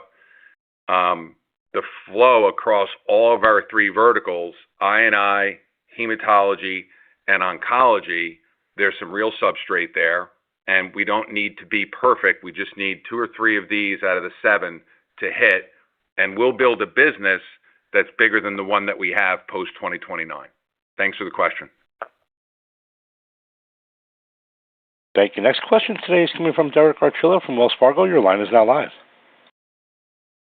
the flow across all of our 3 verticals, I&I, hematology, and oncology, there's some real substrate there, and we don't need to be perfect. We just need 2 or 3 of these out of the 7 to hit, and we'll build a business that's bigger than the one that we have post-2029. Thanks for the question. Thank you. Next question today is coming from Derek Archila from Wells Fargo. Your line is now live.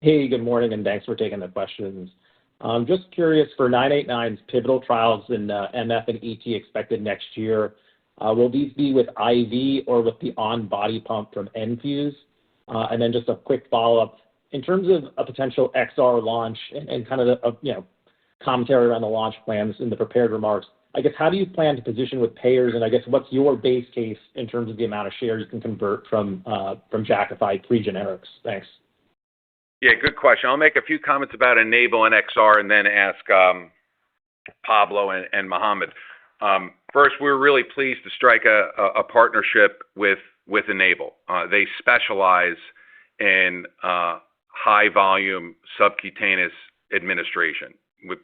Hey, good morning, and thanks for taking the questions. Just curious, for 989's pivotal trials in MF and ET expected next year, will these be with IV or with the on-body pump from Enfuse? And then just a quick follow-up. In terms of a potential XR launch and kind of the commentary around the launch plans in the prepared remarks, I guess, how do you plan to position with payers? And I guess, what's your base case in terms of the amount of shares you can convert from Jakafi pre-generics? Thanks. Yeah, good question. I'll make a few comments about Enable and XR and then ask Pablo and Mohammed. First, we're really pleased to strike a partnership with Enable. They specialize in high-volume subcutaneous administration with,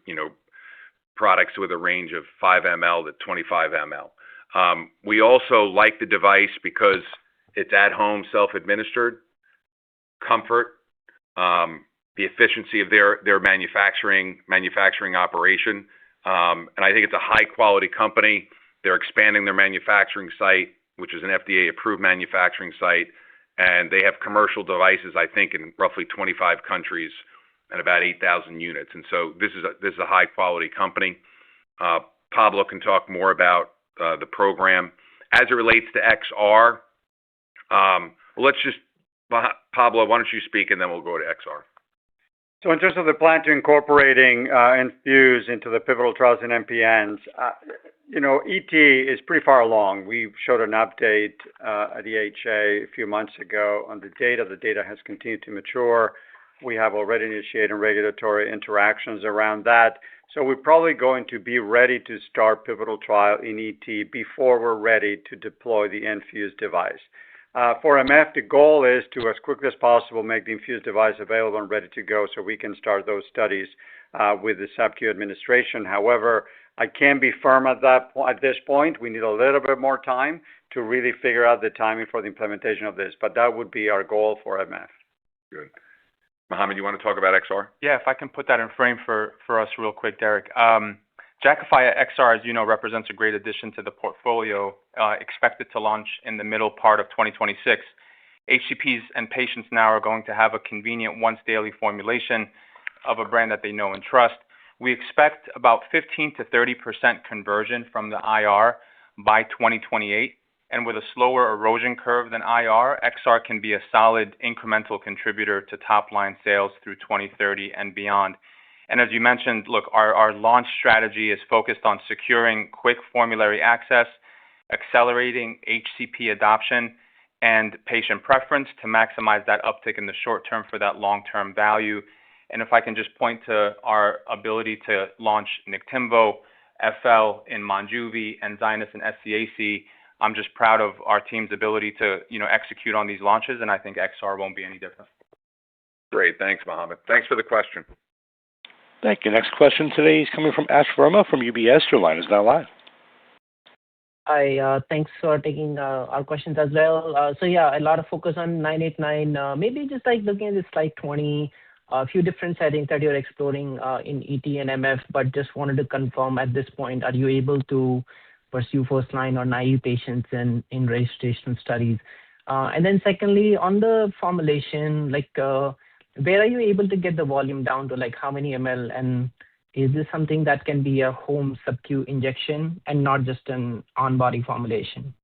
products with a range of 5 ml to 25 ml. We also like the device because it's at-home, self-administered, comfort, the efficiency of their manufacturing operation. And I think it's a high-quality company. They're expanding their manufacturing site, which is an FDA-approved manufacturing site, and they have commercial devices, I think, in roughly 25 countries and about 8,000 units. And so this is a high-quality company. Pablo can talk more about the program. As it relates to XR, Pablo, why don't you speak, and then we'll go to XR. So in terms of the plan to incorporating Infuse into the pivotal trials in MPNs, ET is pretty far along. We showed an update at the EHA a few months ago on the data. The data has continued to mature. We have already initiated regulatory interactions around that. So we're probably going to be ready to start pivotal trial in ET before we're ready to deploy the Infuse device. For MF, the goal is to, as quickly as possible, make the Infuse device available and ready to go so we can start those studies with the sub-Q administration. However, I can't be firm at this point. We need a little bit more time to really figure out the timing for the implementation of this, but that would be our goal for MF. Good. Mohammed, you want to talk about XR? Yeah, if I can put that in frame for us real quick, Derek. Jakafi XR, as you know, represents a great addition to the portfolio, expected to launch in the middle part of 2026. HCPs and patients now are going to have a convenient once-daily formulation of a brand that they know and trust. We expect about 15 to 30% conversion from the IR by 2028. And with a slower erosion curve than IR, XR can be a solid incremental contributor to top-line sales through 2030 and beyond. And as you mentioned, look, our launch strategy is focused on securing quick formulary access, accelerating HCP adoption, and patient preference to maximize that uptick in the short term for that long-term value. And if I can just point to our ability to launch Niktimvo, FL in Monjuvi, and Zynyz and SCAC, I'm just proud of our team's ability to, execute on these launches, and I think XR won't be any different. Great. Thanks, Mohammed. Thanks for the question. Thank you. Next question today is coming from Ash Verma from UBS. Your line is now live. Hi, thanks for taking our questions as well. A lot of focus on 989. Maybe just looking at this slide 20, a few different settings that you're exploring in ET and MF, but just wanted to confirm at this point, are you able to pursue first-line or naive patients in registration studies? And then secondly, on the formulation, where are you able to get the volume down to, how many ml? And is this something that can be a home sub-Q injection and not just an on-body formulation?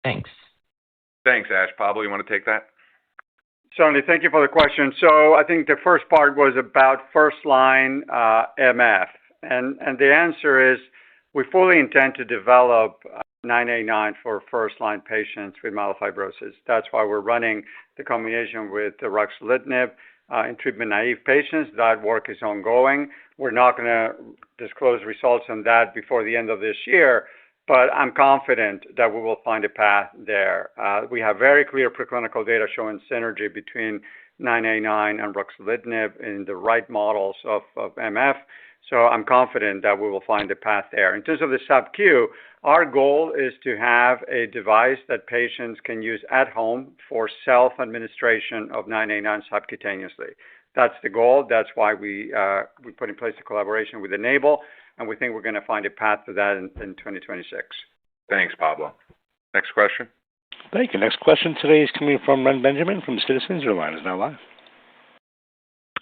Thanks. Thanks, Ash. Pablo, you want to take that? Certainly. Thank you for the question. So I think the first part was about first-line MF. And the answer is we fully intend to develop 989 for first-line patients with myelofibrosis. That's why we're running the combination with the ruxolitinib in treatment-naive patients. That work is ongoing. We're not going to disclose results on that before the end of this year, but I'm confident that we will find a path there. We have very clear preclinical data showing synergy between 989 and ruxolitinib in the right models of MF. So I'm confident that we will find a path there. In terms of the sub-Q, our goal is to have a device that patients can use at home for self-administration of 989 subcutaneously. That's the goal. That's why we put in place a collaboration with Enable, and we think we're going to find a path to that in 2026. Thanks, Pablo. Next question. Thank you. Next question today is coming from Ren Benjamin from Citizens. Your line is now live.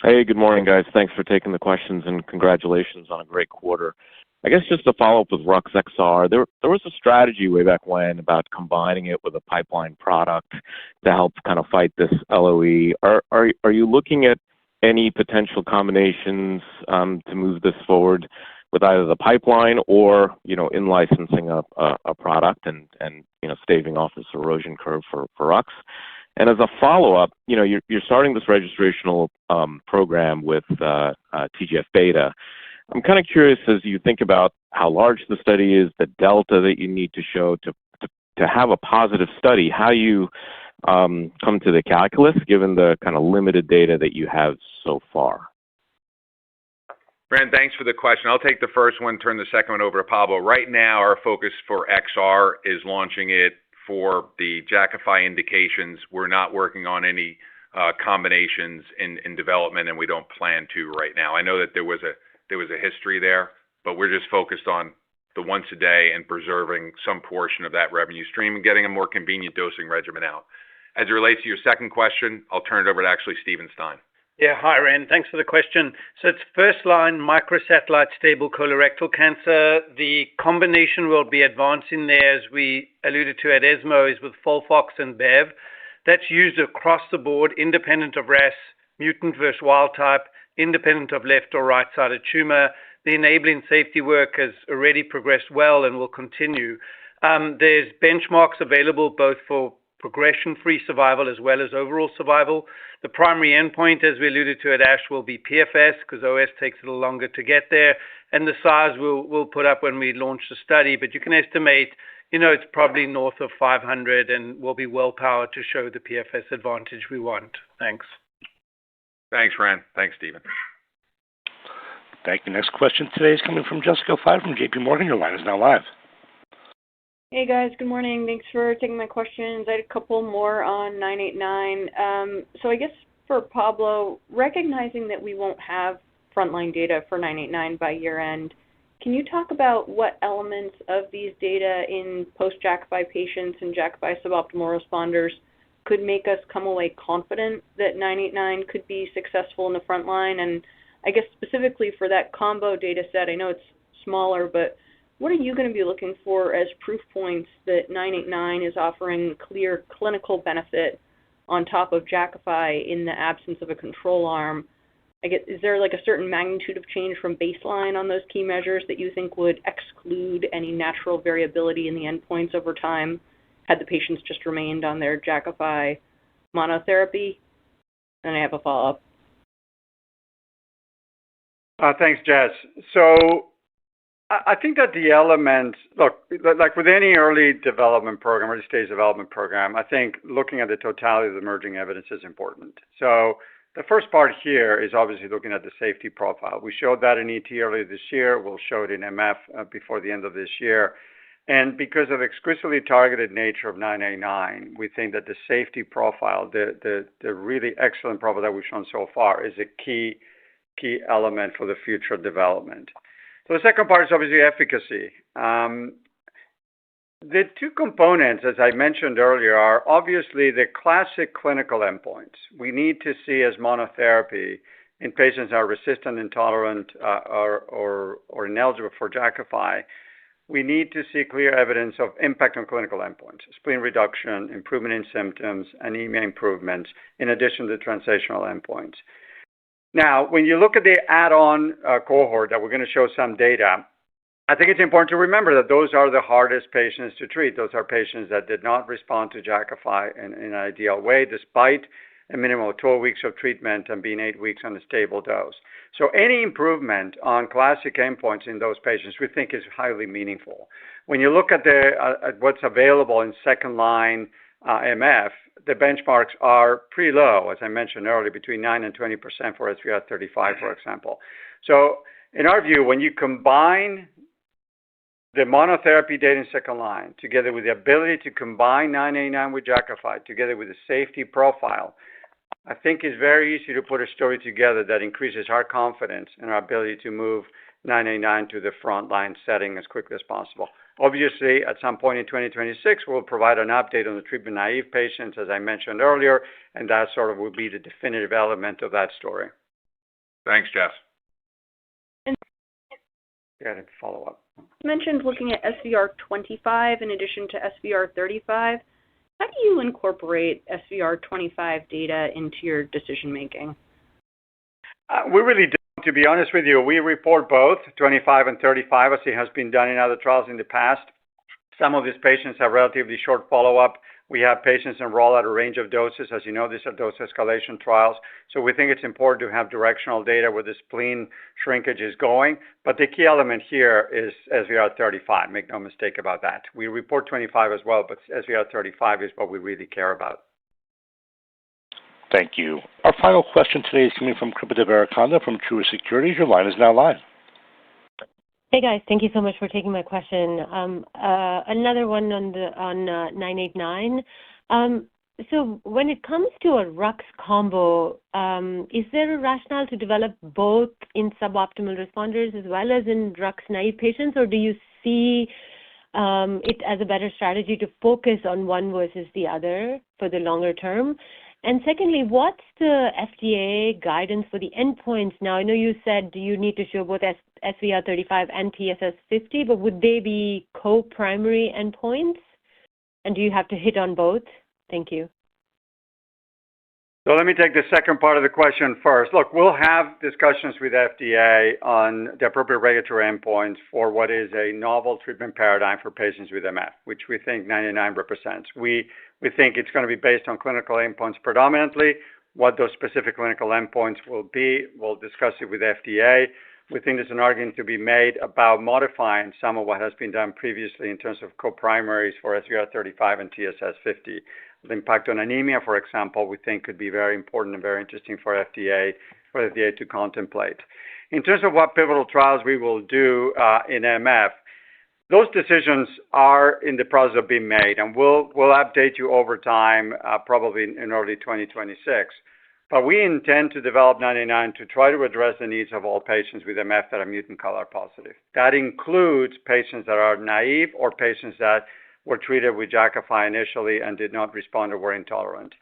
Hey, good morning, guys. Thanks for taking the questions and congratulations on a great quarter. I guess just to follow up with Rux XR, there was a strategy way back when about combining it with a pipeline product to help kind of fight this LOE. Are you looking at any potential combinations to move this forward with either the pipeline or, in licensing a product and staving off this erosion curve for Rux? And as a follow-up, you're starting this registrational program with TGF-beta. I'm kind of curious, as you think about how large the study is, the delta that you need to show to have a positive study, how you come to the calculus, given the kind of limited data that you have so far. Brent, thanks for the question. I'll take the first one, turn the second one over to Pablo. Right now, our focus for XR is launching it for the Jakafi indications. We're not working on any combinations in development, and we don't plan to right now. I know that there was a history there, but we're just focused on the once a day and preserving some portion of that revenue stream and getting a more convenient dosing regimen out. As it relates to your second question, I'll turn it over to actually Steven Stein. Yeah, hi, Ren. Thanks for the question. So it's first-line microsatellite stable colorectal cancer. The combination will be advancing there, as we alluded to at ESMO, is with FOLFOX and BEV. That's used across the board, independent of RAS, mutant versus wild type, independent of left or right-sided tumor. The enabling safety work has already progressed well and will continue. There's benchmarks available both for progression-free survival as well as overall survival. The primary endpoint, as we alluded to at ASH, will be PFS because OS takes a little longer to get there. And the size we'll put up when we launch the study. But you can estimate, it's probably north of 500 and we'll be well-powered to show the PFS advantage we want. Thanks. Thanks, Ren. Thanks, Steven. Thank you. Next question today is coming from Jessica Fye from JP Morgan. Your line is now live. Hey guys, good morning. Thanks for taking my questions. I had a couple more on 989. So I guess for Pablo, recognizing that we won't have frontline data for 989 by year end, can you talk about what elements of these data in post-Jakafi patients and Jakafi suboptimal responders could make us come away confident that 989 could be successful in the frontline? And I guess specifically for that combo data set, I know it's smaller, but what are you going to be looking for as proof points that 989 is offering clear clinical benefit on top of Jakafi in the absence of a control arm? Is there like a certain magnitude of change from baseline on those key measures that you think would exclude any natural variability in the endpoints over time had the patients just remained on their Jakafi monotherapy? And I have a follow-up. Thanks, Jess. So I think that the elements, look, like with any early development program, early stage development program, I think looking at the totality of the emerging evidence is important. So the first part here is obviously looking at the safety profile. We showed that in ET earlier this year. We'll show it in MF before the end of this year. And because of the exquisitely targeted nature of 989, we think that the safety profile, the really excellent profile that we've shown so far, is a key element for the future development. So the second part is obviously efficacy. The two components, as I mentioned earlier, are obviously the classic clinical endpoints. We need to see as monotherapy in patients that are resistant, intolerant, or ineligible for Jakafi. We need to see clear evidence of impact on clinical endpoints, spleen reduction, improvement in symptoms, anemia improvements, in addition to translational endpoints. Now, when you look at the add-on cohort that we're going to show some data, I think it's important to remember that those are the hardest patients to treat. Those are patients that did not respond to Jakafi in an ideal way, despite a minimum of 12 weeks of treatment and being 8 weeks on a stable dose. So any improvement on classic endpoints in those patients we think is highly meaningful. When you look at what's available in second-line MF, the benchmarks are pretty low, as I mentioned earlier, between 9 and 20% for SVR35, for example. So in our view, when you combine the monotherapy data in second line, together with the ability to combine 989 with Jakafi, together with the safety profile, I think it's very easy to put a story together that increases our confidence in our ability to move 989 to the frontline setting as quickly as possible. Obviously, at some point in 2026, we'll provide an update on the treatment-naive patients, as I mentioned earlier, and that sort of will be the definitive element of that story. Thanks, Jess. Got a follow-up. You mentioned looking at SVR25 in addition to SVR35. How do you incorporate SVR25 data into your decision-making? We really don't. To be honest with you, we report both 25 and 35, as it has been done in other trials in the past. Some of these patients have relatively short follow-up. We have patients enroll at a range of doses. As you know, these are dose escalation trials. So we think it's important to have directional data where the spleen shrinkage is going. But the key element here is SVR35. Make no mistake about that. We report 25 as well, but SVR35 is what we really care about. Thank you. Our final question today is coming from Kripa Devarakonda from Truist Securities. Your line is now live. Hey guys, thank you so much for taking my question. Another one on 989. So when it comes to a Rux combo, is there a rationale to develop both in suboptimal responders as well as in Rux naive patients, or do you see it as a better strategy to focus on one versus the other for the longer term? And secondly, what's the FDA guidance for the endpoints now? I know you said you need to show both SVR35 and TSS50, but would they be co-primary endpoints? And do you have to hit on both? Thank you. So let me take the second part of the question first. Look, we'll have discussions with FDA on the appropriate regulatory endpoints for what is a novel treatment paradigm for patients with MF, which we think 99 represents. We think it's going to be based on clinical endpoints predominantly. What those specific clinical endpoints will be, we'll discuss it with FDA. We think there's an argument to be made about modifying some of what has been done previously in terms of co-primaries for SVR35 and TSS50. The impact on anemia, for example, we think could be very important and very interesting for FDA to contemplate. In terms of what pivotal trials we will do in MF, those decisions are in the process of being made, and we'll update you over time, probably in early 2026. But we intend to develop 989 to try to address the needs of all patients with MF that are mutant CALR positive. That includes patients that are naive or patients that were treated with Jakafi initially and did not respond or were intolerant.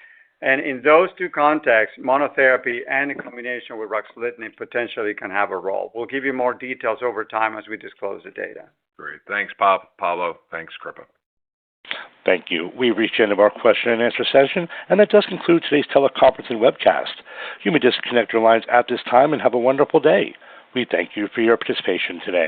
And in those two contexts, monotherapy and in combination with ruxolitinib potentially can have a role. We'll give you more details over time as we disclose the data. Great. Thanks, Pablo. Thanks, Kripa. Thank you. We've reached the end of our question and answer session, and that does conclude today's teleconference and webcast. You may disconnect your lines at this time and have a wonderful day. We thank you for your participation today.